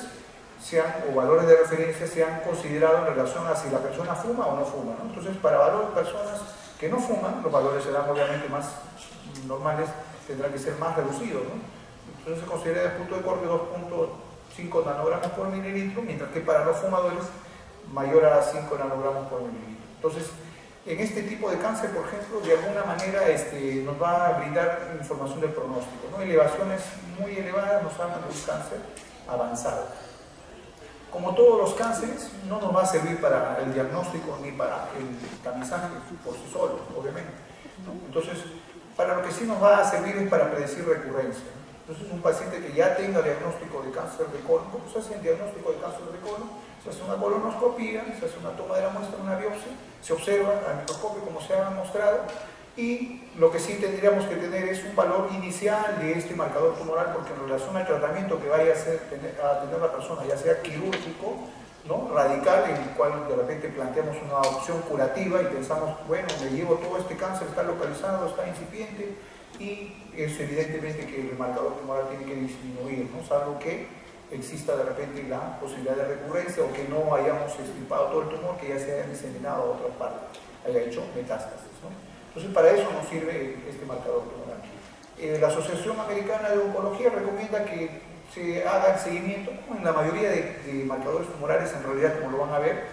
S1: o valores de referencia se han considerado en relación a si la persona fuma o no fuma, ¿no? Entonces, para personas que no fuman, los valores serán obviamente más normales, tendrán que ser más reducidos, ¿no? Entonces se considera el punto de corte 2.5 nanogramos por mililitro, mientras que para los fumadores mayor a 5 nanogramos por mililitro. Entonces, en este tipo de cáncer, por ejemplo, de alguna manera nos va a brindar información del pronóstico, ¿no? Elevaciones muy elevadas nos hablan de un cáncer avanzado. Como todos los cánceres, no nos va a servir para el diagnóstico ni para el tamizaje por sí solo, obviamente, ¿no? Entonces, para lo que sí nos va a servir es para predecir recurrencia. Entonces, un paciente que ya tenga diagnóstico de cáncer de colon, ¿cómo se hace el diagnóstico de cáncer de colon? Se hace una colonoscopía, se hace una toma de la muestra, una biopsia, se observa al microscopio como se ha mostrado, y lo que sí tendríamos que tener es un valor inicial de este marcador tumoral, porque en relación al tratamiento que vaya a tener la persona, ya sea quirúrgico, ¿no? Radical, en el cual de repente planteamos una opción curativa y pensamos, bueno, me llevo todo este cáncer, está localizado, está incipiente, y es evidentemente que el marcador tumoral tiene que disminuir, ¿no? Salvo que exista de repente la posibilidad de recurrencia o que no hayamos extirpado todo el tumor, que ya se haya diseminado a otra parte, haya hecho metástasis, ¿no? Entonces, para eso nos sirve este marcador tumoral. La Asociación Americana de Oncología recomienda que se haga el seguimiento, ¿no? En la mayoría de marcadores tumorales, en realidad, como lo van a ver,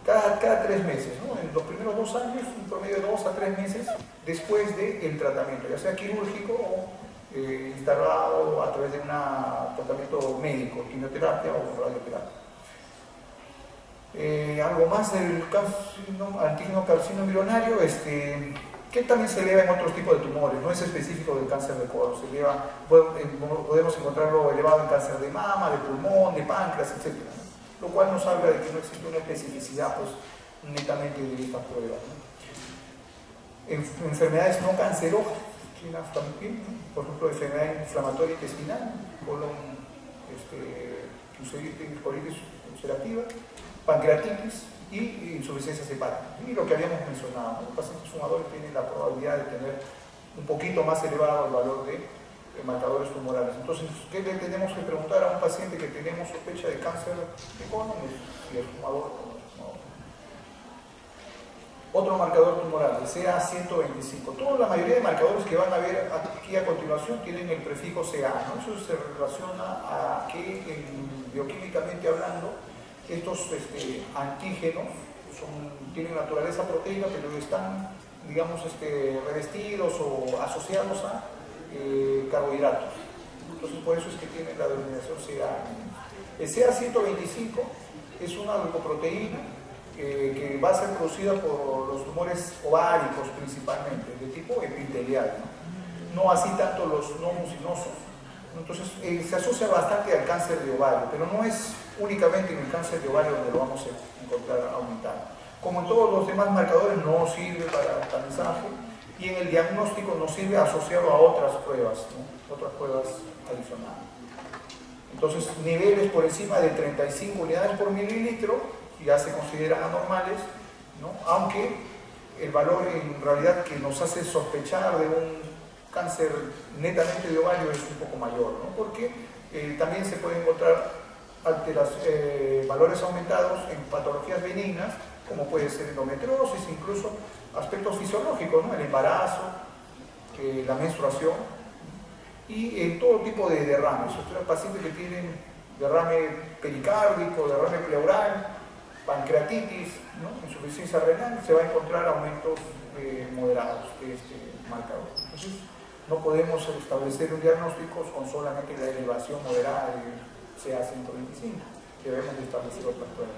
S1: cada 3 meses, ¿no? En los primeros 2 años, un promedio de 2 a 3 meses después del tratamiento, ya sea quirúrgico o instalado a través de un tratamiento médico, quimioterapia o radioterapia. Algo más del antígeno carcinoma embrionario, que también se eleva en otros tipos de tumores, no es específico del cáncer de colon, se eleva, podemos encontrarlo elevado en cáncer de mama, de pulmón, de páncreas, etc., ¿no? Lo cual nos habla de que no existe una especificidad, pues, netamente de estas pruebas, ¿no? Enfermedades no cancerógenas también, ¿no? Por ejemplo, enfermedad inflamatoria intestinal, colon, colitis ulcerativa, pancreatitis y insuficiencias hepáticas. Y lo que habíamos mencionado, ¿no? Los pacientes fumadores tienen la probabilidad de tener un poquito más elevado el valor de marcadores tumorales. Entonces, ¿qué le tenemos que preguntar a un paciente que tenemos sospecha de cáncer de colon? Si es fumador o no es fumador. Otro marcador tumoral, el CA125. La mayoría de marcadores que van a ver aquí a continuación tienen el prefijo CA, ¿no? Eso se relaciona a que, bioquímicamente hablando, estos antígenos tienen naturaleza proteica, pero están, digamos, revestidos o asociados a carbohidratos. Entonces, por eso es que tienen la denominación CA. El CA125 es una glucoproteína que va a ser producida por los tumores ováricos principalmente, de tipo epitelial, no así tanto los no mucinosos. Entonces, se asocia bastante al cáncer de ovario, pero no es únicamente en el cáncer de ovario donde lo vamos a encontrar aumentado. Como en todos los demás marcadores, no sirve para el tamizaje, y en el diagnóstico nos sirve asociado a otras pruebas, ¿no? Otras pruebas adicionales. Entonces, niveles por encima de 35 unidades por mililitro ya se consideran anormales, ¿no? Aunque el valor en realidad que nos hace sospechar de un cáncer netamente de ovario es un poco mayor, ¿no? Porque también se pueden encontrar valores aumentados en patologías benignas, como puede ser endometriosis, incluso aspectos fisiológicos, ¿no? El embarazo, la menstruación, y en todo tipo de derrames. Los pacientes que tienen derrame pericárdico, derrame pleural, pancreatitis, ¿no? Insuficiencia renal, se va a encontrar aumentos moderados de este marcador. Entonces, no podemos establecer un diagnóstico con solamente la elevación moderada de CA125, debemos establecer otras pruebas.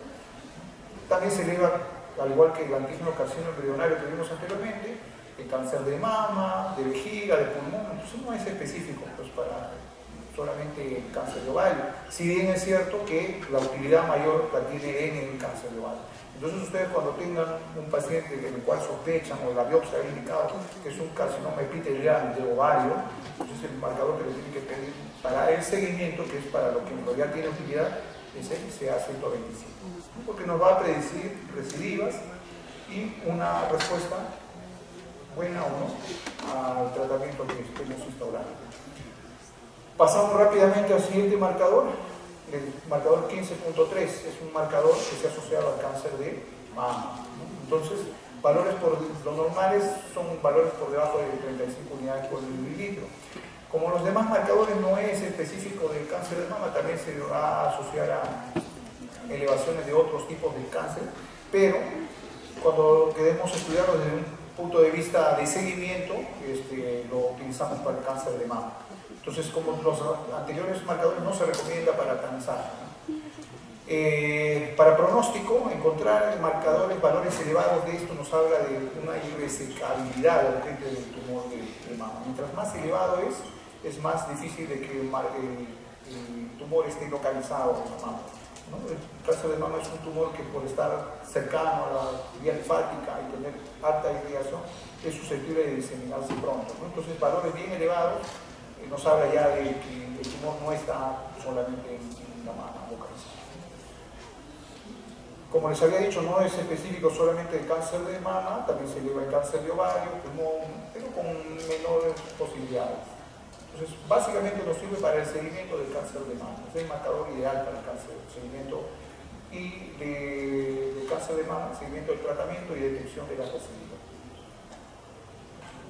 S1: También se eleva, al igual que el antígeno carcinoma embrionario que vimos anteriormente, el cáncer de mama, de vejiga, de pulmón. Entonces no es específico, pues, para solamente el cáncer de ovario. Si bien es cierto que la utilidad mayor la tiene en el cáncer de ovario. Entonces ustedes cuando tengan un paciente en el cual sospechan o la biopsia ha indicado que es un carcinoma epitelial de ovario, entonces el marcador que le tienen que pedir para el seguimiento, que es para lo que en realidad tiene utilidad, es el CA125, porque nos va a predecir recidivas y una respuesta buena o no al tratamiento que estemos instaurando. Pasamos rápidamente al siguiente marcador. El marcador 15.3 es un marcador que se ha asociado al cáncer de mama, ¿no? Entonces, valores por lo normales son valores por debajo de 35 unidades por mililitro. Como los demás marcadores no es específico del cáncer de mama, también se va a asociar a elevaciones de otros tipos de cáncer, pero cuando queremos estudiarlo desde un punto de vista de seguimiento, lo utilizamos para el cáncer de mama. Entonces, como los anteriores marcadores, no se recomienda para cáncer. Para pronóstico, encontrar marcadores, valores elevados de esto nos habla de una irresecabilidad del tumor de mama. Mientras más elevado es más difícil de que el tumor esté localizado en la mama, ¿no? El cáncer de mama es un tumor que por estar cercano a la vía linfática y tener alta irrigación es susceptible de diseminarse pronto, ¿no? Entonces, valores bien elevados nos habla ya de que el tumor no está solamente en la mama localizada. Como les había dicho, no es específico solamente el cáncer de mama, también se eleva el cáncer de ovario, pulmón, pero con menores posibilidades. Entonces, básicamente nos sirve para el seguimiento del cáncer de mama. Es el marcador ideal para el cáncer, el seguimiento y del cáncer de mama, seguimiento del tratamiento y detección de la recidivas.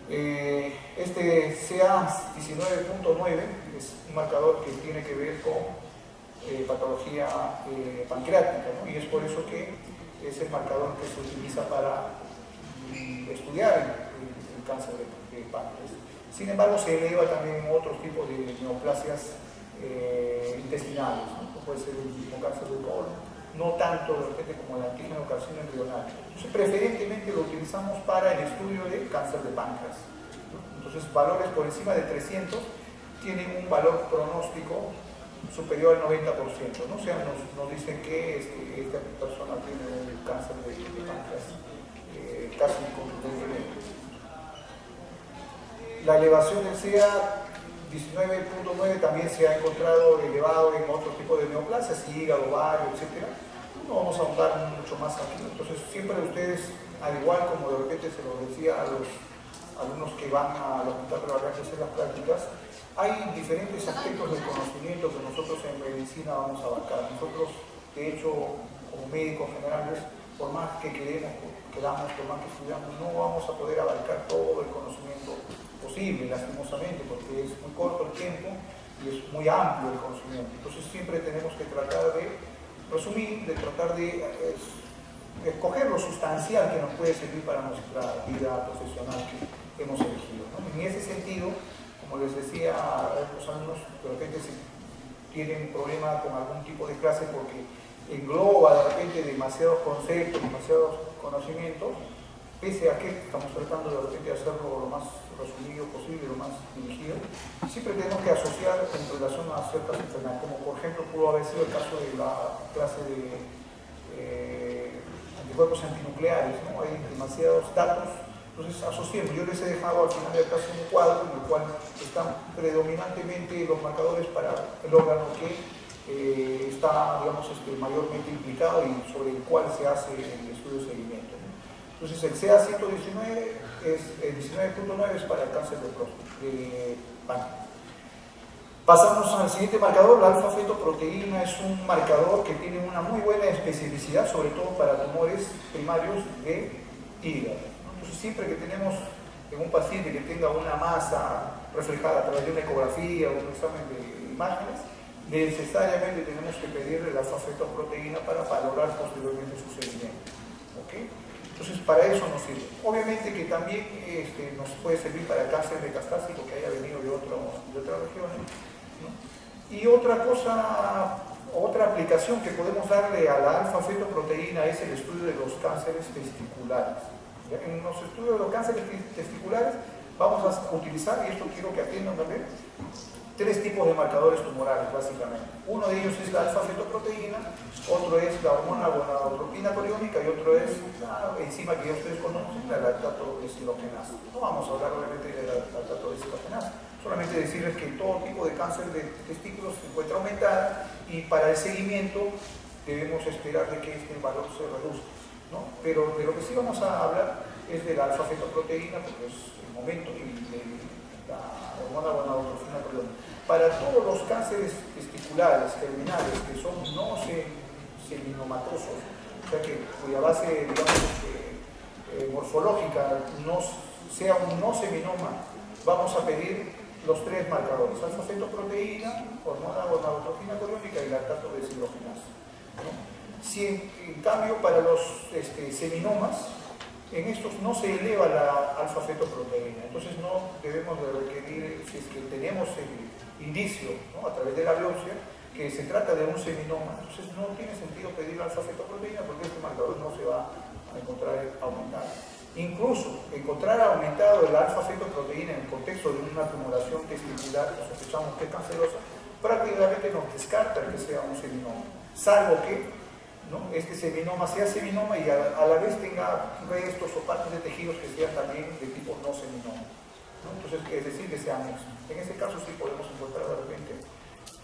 S1: Este CA19.9 es un marcador que tiene que ver con patología pancreática, ¿no? Y es por eso que es el marcador que se utiliza para estudiar el cáncer de páncreas. Sin embargo, se eleva también otros tipos de neoplasias intestinales, ¿no? Puede ser el mismo cáncer de colon, no tanto de repente como el antígeno carcinoma embrionario. Entonces, preferentemente lo utilizamos para el estudio de cáncer de páncreas, ¿no? Entonces, valores por encima de 300 tienen un valor pronóstico superior al 90%, ¿no? O sea, nos dicen que esta persona tiene un cáncer de páncreas casi contundentemente. La elevación del CA19.9 también se ha encontrado elevado en otro tipo de neoplasias, hígado, ovario, etc. No vamos a ahondar mucho más aquí. Entonces, siempre ustedes, al igual como de repente se lo decía a los alumnos que van al hospital de Barranca a hacer las prácticas, hay diferentes aspectos del conocimiento que nosotros en medicina vamos a abarcar. Nosotros, de hecho, como médicos generales, por más que queramos, por más que estudiamos, no vamos a poder abarcar todo el conocimiento posible, lastimosamente, porque es muy corto el tiempo y es muy amplio el conocimiento. Entonces siempre tenemos que tratar de resumir, de tratar de escoger lo sustancial que nos puede servir para nuestra vida profesional que hemos elegido, ¿no? En ese sentido, como les decía a los alumnos, de repente si tienen un problema con algún tipo de clase porque engloba de repente demasiados conceptos, demasiados conocimientos, pese a que estamos tratando de repente hacerlo lo más resumido posible, lo más dirigido, siempre tenemos que asociar en relación a ciertas enfermedades, como por ejemplo pudo haber sido el caso de la clase de anticuerpos antinucleares, ¿no? Hay demasiados datos, entonces asociemos. Yo les he dejado al final del caso un cuadro en el cual están predominantemente los marcadores para el órgano que está, digamos, mayormente implicado y sobre el cual se hace el estudio de seguimiento, ¿no? Entonces el CA119 el 19.9 es para el cáncer de páncreas. Pasamos al siguiente marcador. La alfa-fetoproteína es un marcador que tiene una muy buena especificidad, sobre todo para tumores primarios de hígado. Entonces, siempre que tenemos en un paciente que tenga una masa reflejada a través de una ecografía o un examen de imágenes, necesariamente tenemos que pedirle la alfa-fetoproteína para valorar posteriormente su seguimiento. ¿Okay? Entonces, para eso nos sirve. Obviamente que también nos puede servir para el cáncer metastásico que haya venido de otras regiones, ¿no? Y otra cosa, otra aplicación que podemos darle a la alfa-fetoproteína es el estudio de los cánceres testiculares. ¿Ya? En los estudios de los cánceres testiculares vamos a utilizar, y esto quiero que atiendan también, tres tipos de marcadores tumorales, básicamente. Uno de ellos es la alfa-fetoproteína, otro es la hormona gonadotropina coriónica y otro es la enzima que ya ustedes conocen, la lactato deshidrogenasa. No vamos a hablar obviamente de la lactato deshidrogenasa, solamente decirles que todo tipo de cáncer de testículos se encuentra aumentada y para el seguimiento debemos esperar de que este valor se reduzca, ¿no? Pero de lo que sí vamos a hablar es de la alfa-fetoproteína, porque es el momento, y de la hormona gonadotropina coriónica. Para todos los cánceres testiculares terminales que son no seminomatosos, o sea que cuya base, digamos, morfológica no sea un no seminoma, vamos a pedir los tres marcadores: alfa-fetoproteína, hormona gonadotropina coriónica y lactato deshidrogenasa, ¿no? Si en cambio para los seminomas, en estos no se eleva la alfa-fetoproteína, entonces no debemos de requerir, si es que tenemos el indicio, ¿no?, a través de la biopsia, que se trata de un seminoma, entonces no tiene sentido pedir la alfa-fetoproteína porque este marcador no se va a encontrar aumentado. Incluso encontrar aumentado el alfa-fetoproteína en el contexto de una tumoración testicular que sospechamos que es cancerosa, prácticamente nos descarta que sea un seminoma, salvo que, ¿no?, este seminoma sea seminoma y a la vez tenga restos o partes de tejidos que sean también de tipo no seminoma, ¿no? Entonces, es decir, que sean eso. En ese caso sí podemos encontrar de repente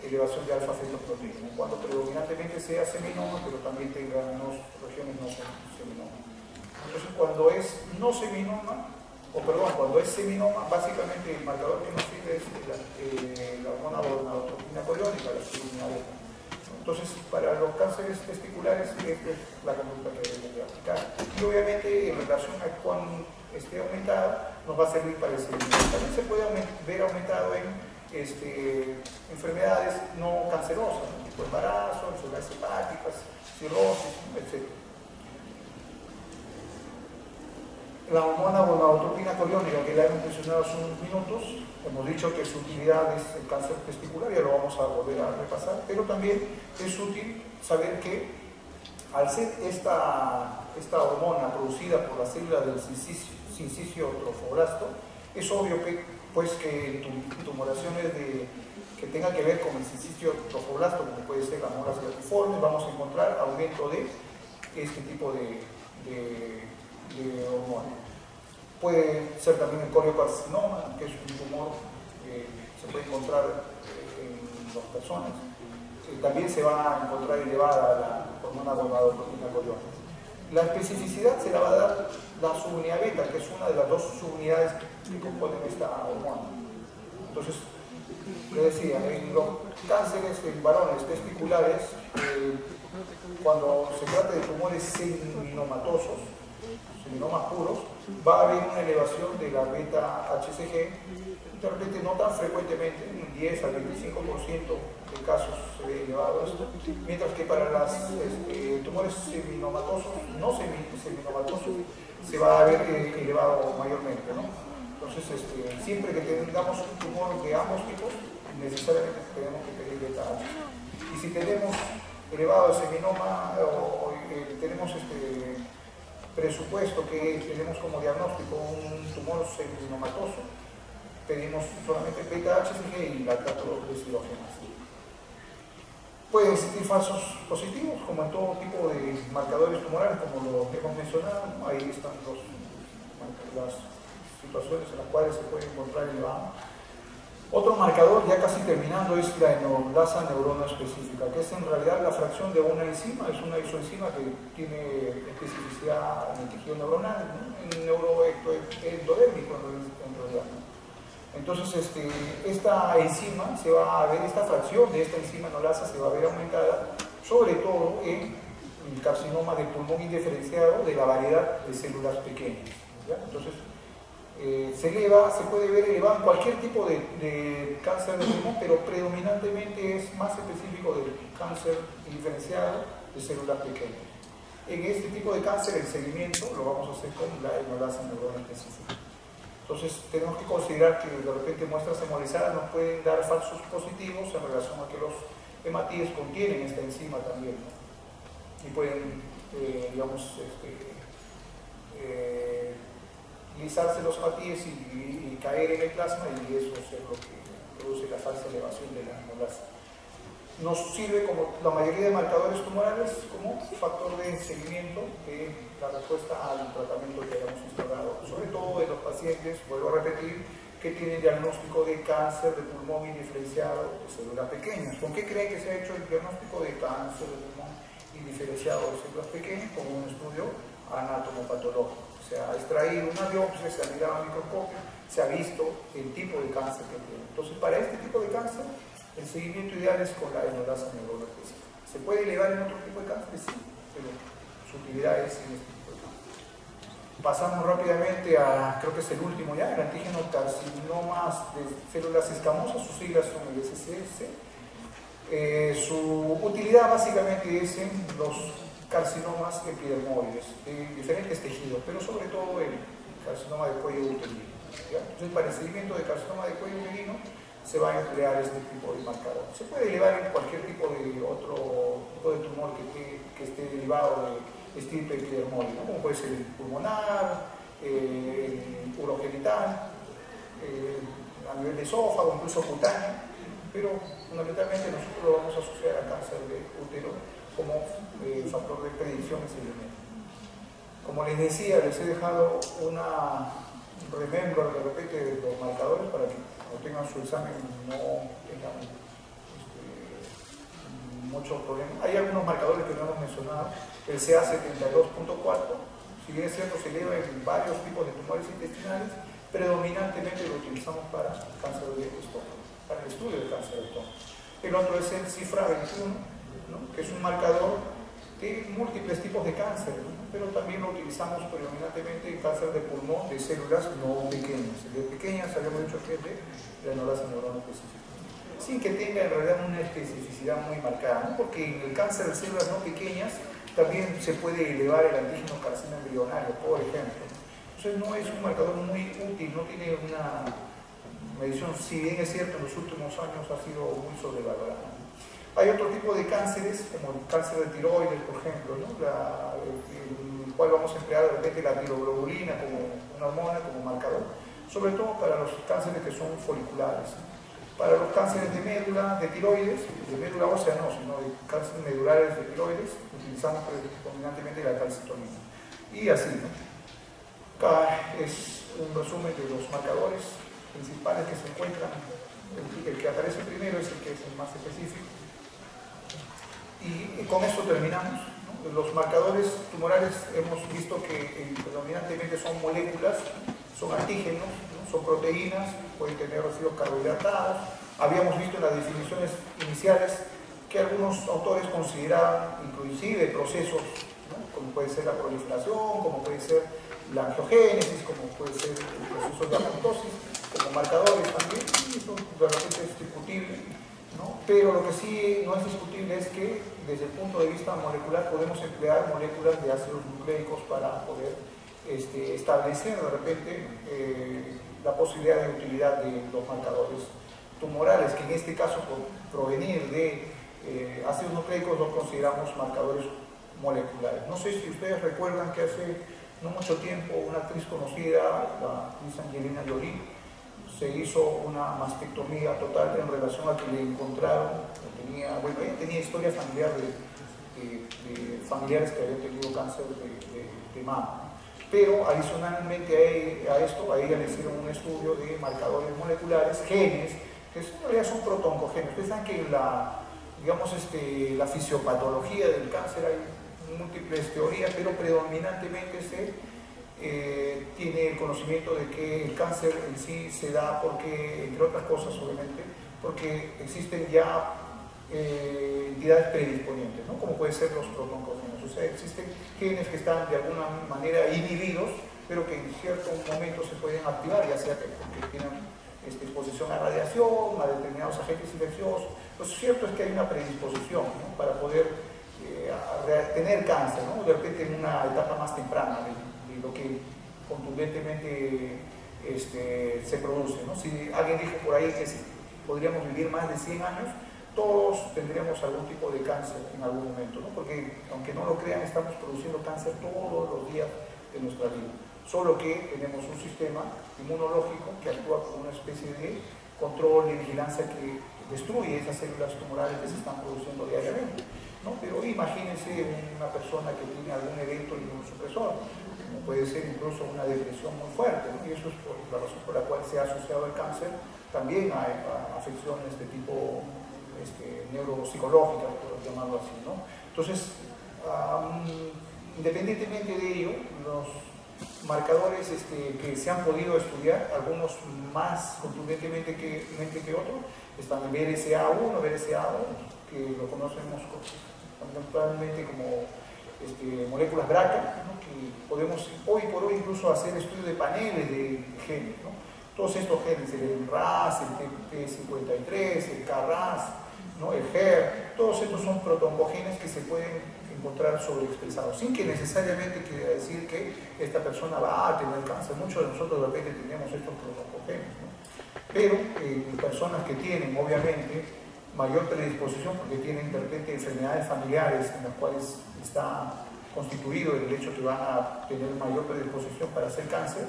S1: elevación de alfa-fetoproteína, cuando predominantemente sea seminoma, pero también tenga unas regiones no seminoma. Entonces, cuando es no seminoma, cuando es seminoma, básicamente el marcador que nos sirve es la hormona gonadotropina coriónica, la citrulina beta. Entonces, para los cánceres testiculares, esta es la conducta que debemos de aplicar. Y obviamente, en relación a cuán esté aumentada, nos va a servir para el seguimiento. También se puede ver aumentado en enfermedades no cancerosas, ¿no?, tipo embarazo, enfermedades hepáticas, cirrosis, etc. La hormona gonadotropina coriónica, que la hemos mencionado hace unos minutos, hemos dicho que su utilidad es el cáncer testicular, ya lo vamos a volver a repasar, pero también es útil saber que al ser esta hormona producida por la célula del sincicio trofoblasto, es obvio que, pues, que en tumoraciones que tengan que ver con el sincicio trofoblasto, como puede ser la moras galactiforme, vamos a encontrar aumento de este tipo de hormona. Puede ser también el coriocarcinoma, que es un tumor que se puede encontrar en las personas. También se va a encontrar elevada la hormona gonadotropina coriónica. La especificidad se la va a dar la subunidad beta, que es una de las dos subunidades que componen esta hormona. Entonces, le decía, en los cánceres en varones testiculares, cuando se trata de tumores seminomatosos, seminomas puros, va a haber una elevación de la beta-HCG, de repente no tan frecuentemente, un 10 al 25% de casos se ve elevado esto, mientras que para los tumores seminomatosos, no seminomatosos, se va a ver elevado mayormente, ¿no? Entonces, siempre que tengamos un tumor de ambos tipos, necesariamente tenemos que pedir beta-HCG. Y si tenemos elevado el seminoma o tenemos presupuesto que tenemos como diagnóstico un tumor seminomatoso, pedimos solamente beta-HCG y lactato deshidrogenasa. Pueden existir falsos positivos, como en todo tipo de marcadores tumorales, como lo hemos mencionado, ¿no? Ahí están las situaciones en las cuales se puede encontrar elevado. Otro marcador, ya casi terminando, es la enolasa neurona específica, que es en realidad la fracción de una enzima, es una isoenzima que tiene especificidad en el tejido neuronal, ¿no?, en neuroendodérmico en realidad, ¿no? Entonces, esta enzima se va a ver, esta fracción de esta enzima enolasa se va a ver aumentada, sobre todo en el carcinoma de pulmón indiferenciado de la variedad de células pequeñas, ¿ya? Entonces, se puede ver elevado en cualquier tipo de cáncer de pulmón, pero predominantemente es más específico del cáncer indiferenciado de células pequeñas. En este tipo de cáncer el seguimiento lo vamos a hacer con la enolasa neurona específica. Entonces tenemos que considerar que de repente muestras hemolizadas nos pueden dar falsos positivos en relación a que los hematíes contienen esta enzima también, ¿no? Y pueden, digamos, lisarse los hematíes y caer en el plasma, y eso es lo que produce la falsa elevación de la hemoglasa. Nos sirve, como la mayoría de marcadores tumorales, como factor de seguimiento de la respuesta al tratamiento que hayamos instaurado, sobre todo en los pacientes, vuelvo a repetir, que tienen diagnóstico de cáncer de pulmón indiferenciado de células pequeñas. ¿Con qué creen que se ha hecho el diagnóstico de cáncer de pulmón indiferenciado de células pequeñas? Con un estudio anatomopatológico. Se ha extraído una biopsia, se ha mirado al microscopio, se ha visto el tipo de cáncer que tiene. Entonces, para este tipo de cáncer, el seguimiento ideal es con la hemoglasa neurona específica. ¿Se puede elevar en otro tipo de cáncer? Sí, pero su utilidad es en este tipo de cáncer. Pasamos rápidamente a, creo que es el último ya, el antígeno carcinomas de células escamosas, sus siglas son el SCC. Su utilidad básicamente es en los carcinomas epidermoides, de diferentes tejidos, pero sobre todo el carcinoma de cuello uterino. Entonces, para el seguimiento de carcinoma de cuello uterino, se va a emplear este tipo de marcador. Se puede elevar en cualquier tipo de otro tipo de tumor que esté derivado de estirpe epidermoide, ¿no? Como puede ser el pulmonar, el urogenital, a nivel de esófago, incluso cutáneo, pero fundamentalmente nosotros lo vamos a asociar a cáncer de útero como factor de predicción y seguimiento. Como les decía, les he dejado una remembro de repente de los marcadores para que cuando tengan su examen no tengan mucho problema. Hay algunos marcadores que no hemos mencionado. El CA72.4, si bien es cierto, se eleva en varios tipos de tumores intestinales, predominantemente lo utilizamos para cáncer de estómago, para el estudio de cáncer de estómago. El otro es el CIFRA21, ¿no? Que es un marcador de múltiples tipos de cáncer, ¿no? Pero también lo utilizamos predominantemente en cáncer de pulmón de células no pequeñas. De pequeñas habíamos dicho que es de la hemoglasa neurona específica, sin que tenga en realidad una especificidad muy marcada, ¿no? Porque en el cáncer de células no pequeñas también se puede elevar el antígeno carcinoma embrionario, por ejemplo. Entonces no es un marcador muy útil, no tiene una medición, si bien es cierto, en los últimos años ha sido muy sobrevalorada. Hay otro tipo de cánceres, como el cáncer de tiroides, por ejemplo, ¿no? El cual vamos a emplear de repente la tiroglobulina como una hormona, como marcador, sobre todo para los cánceres que son foliculares. Para los cánceres de médula, de tiroides, de médula ósea no, sino de cánceres medulares de tiroides, utilizamos predominantemente la calcitonina. Y así, ¿no? Acá es un resumen de los marcadores principales que se encuentran. El que aparece primero es el que es el más específico. Y con esto terminamos, ¿no? Los marcadores tumorales hemos visto que predominantemente son moléculas, son antígenos, ¿no? Son proteínas, pueden tener residuos carbohidratados. Habíamos visto en las definiciones iniciales que algunos autores consideraban inclusive procesos, ¿no? Como puede ser la proliferación, como puede ser la angiogénesis, como puede ser el proceso de apoptosis, como marcadores también, y eso de repente es discutible, ¿no? Pero lo que sí no es discutible es que desde el punto de vista molecular podemos emplear moléculas de ácidos nucleicos para poder establecer de repente la posibilidad de utilidad de los marcadores tumorales, que en este caso por provenir de ácidos nucleicos los consideramos marcadores moleculares. No sé si ustedes recuerdan que hace no mucho tiempo una actriz conocida, la actriz Angelina Jolie, se hizo una mastectomía total en relación a que le encontraron, ella tenía historia familiar de familiares que habían tenido cáncer de mama. Pero adicionalmente a esto, a ella le hicieron un estudio de marcadores moleculares, genes, que en realidad son protooncogenes. Ustedes saben que la fisiopatología del cáncer hay múltiples teorías, pero predominantemente tiene el conocimiento de que el cáncer en sí se da porque, entre otras cosas obviamente, porque existen ya entidades predisponientes, ¿no? Como pueden ser los protooncogenes. O sea, existen genes que están de alguna manera inhibidos, pero que en ciertos momentos se pueden activar, ya sea porque tienen exposición a radiación, a determinados agentes infecciosos. Lo cierto es que hay una predisposición, ¿no? Para poder tener cáncer, ¿no? De repente en una etapa más temprana de lo que contundentemente se produce, ¿no? Si alguien dijo por ahí que podríamos vivir más de 100 años, todos tendríamos algún tipo de cáncer en algún momento, ¿no? Porque aunque no lo crean, estamos produciendo cáncer todos los días de nuestra vida, solo que tenemos un sistema inmunológico que actúa como una especie de control y vigilancia que destruye esas células tumorales que se están produciendo diariamente, ¿no? Pero imagínense una persona que tiene algún evento inmunosupresor, como puede ser incluso una depresión muy fuerte, ¿no? Y eso es la razón por la cual se ha asociado el cáncer también a afecciones de tipo neuropsicológicas, por llamarlo así, ¿no? Entonces, independientemente de ello, los marcadores que se han podido estudiar, algunos más contundentemente que otros, están en BRCA1, BRCA2, que lo conocemos actualmente como moléculas BRCA, ¿no? Que podemos hoy por hoy incluso hacer estudios de paneles de genes, ¿no? Todos estos genes, el RAS, el TP53, el KRAS, ¿no? El HER, todos estos son protoncogenes que se pueden encontrar sobreexpresados, sin que necesariamente quiera decir que esta persona va a tener cáncer. Muchos de nosotros de repente tenemos estos protoncogenes, ¿no? Pero personas que tienen obviamente mayor predisposición porque tienen de repente enfermedades familiares en las cuales está constituido el hecho que van a tener mayor predisposición para hacer cáncer,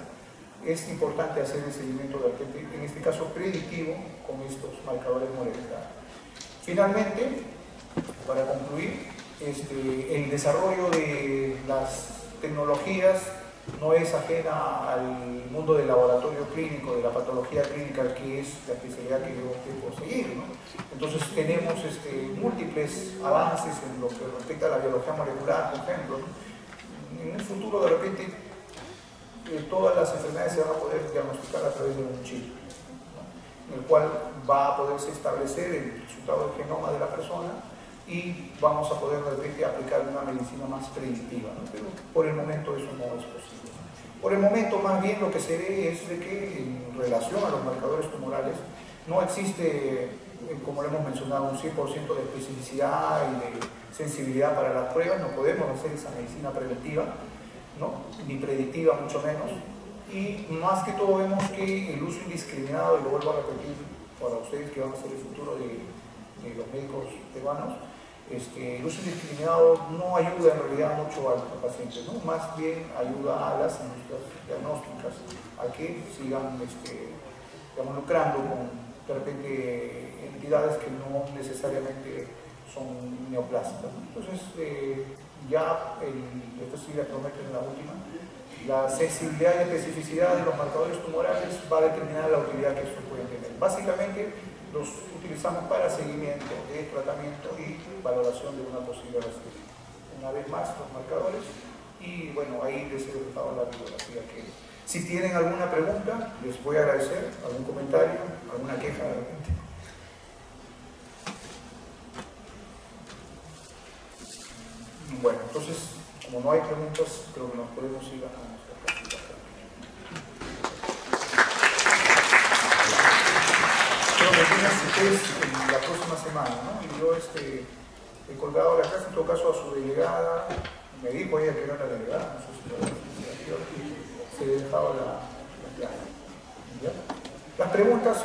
S1: es importante hacer el seguimiento de repente, en este caso predictivo, con estos marcadores moleculares. Finalmente, para concluir, el desarrollo de las tecnologías no es ajena al mundo del laboratorio clínico, de la patología clínica, que es la especialidad que yo debo seguir, ¿no? Entonces tenemos múltiples avances en lo que respecta a la biología molecular, por ejemplo, ¿no? En un futuro, de repente, todas las enfermedades se van a poder diagnosticar a través de un chip, ¿no? En el cual va a poderse establecer el resultado del genoma de la persona y vamos a poder de repente aplicar una medicina más predictiva, ¿no? Pero por el momento eso no es posible. Por el momento más bien lo que se ve es de que en relación a los marcadores tumorales no existe, como lo hemos mencionado, un 100% de especificidad y de sensibilidad para las pruebas. No podemos hacer esa medicina preventiva, ¿no? Ni predictiva mucho menos, y más que todo vemos que el uso indiscriminado, y lo vuelvo a repetir para ustedes que van a ser el futuro de los médicos peruanos, el uso indiscriminado no ayuda en realidad mucho al paciente, ¿no? Más bien ayuda a las industrias diagnósticas a que sigan digamos, lucrando con de repente entidades que no necesariamente son neoplásicas, ¿no? Entonces esto sí le prometo en la última, la sensibilidad y especificidad de los marcadores tumorales va a determinar la utilidad que estos pueden tener. Básicamente los utilizamos para seguimiento de tratamiento y valoración de una posible resistencia. Una vez más, los marcadores, y bueno, ahí les he dejado la bibliografía. Que si tienen alguna pregunta, les voy a agradecer, algún comentario, alguna queja de repente. Bueno, entonces, como no hay preguntas, creo que nos podemos ir a nuestra práctica. Creo que tienen ustedes la próxima semana, ¿no? Y yo he colgado la clase, en todo caso a su delegada, me dijo ella que era la delegada, no sé si lo se le dejaba la clase. ¿Ya? Las preguntas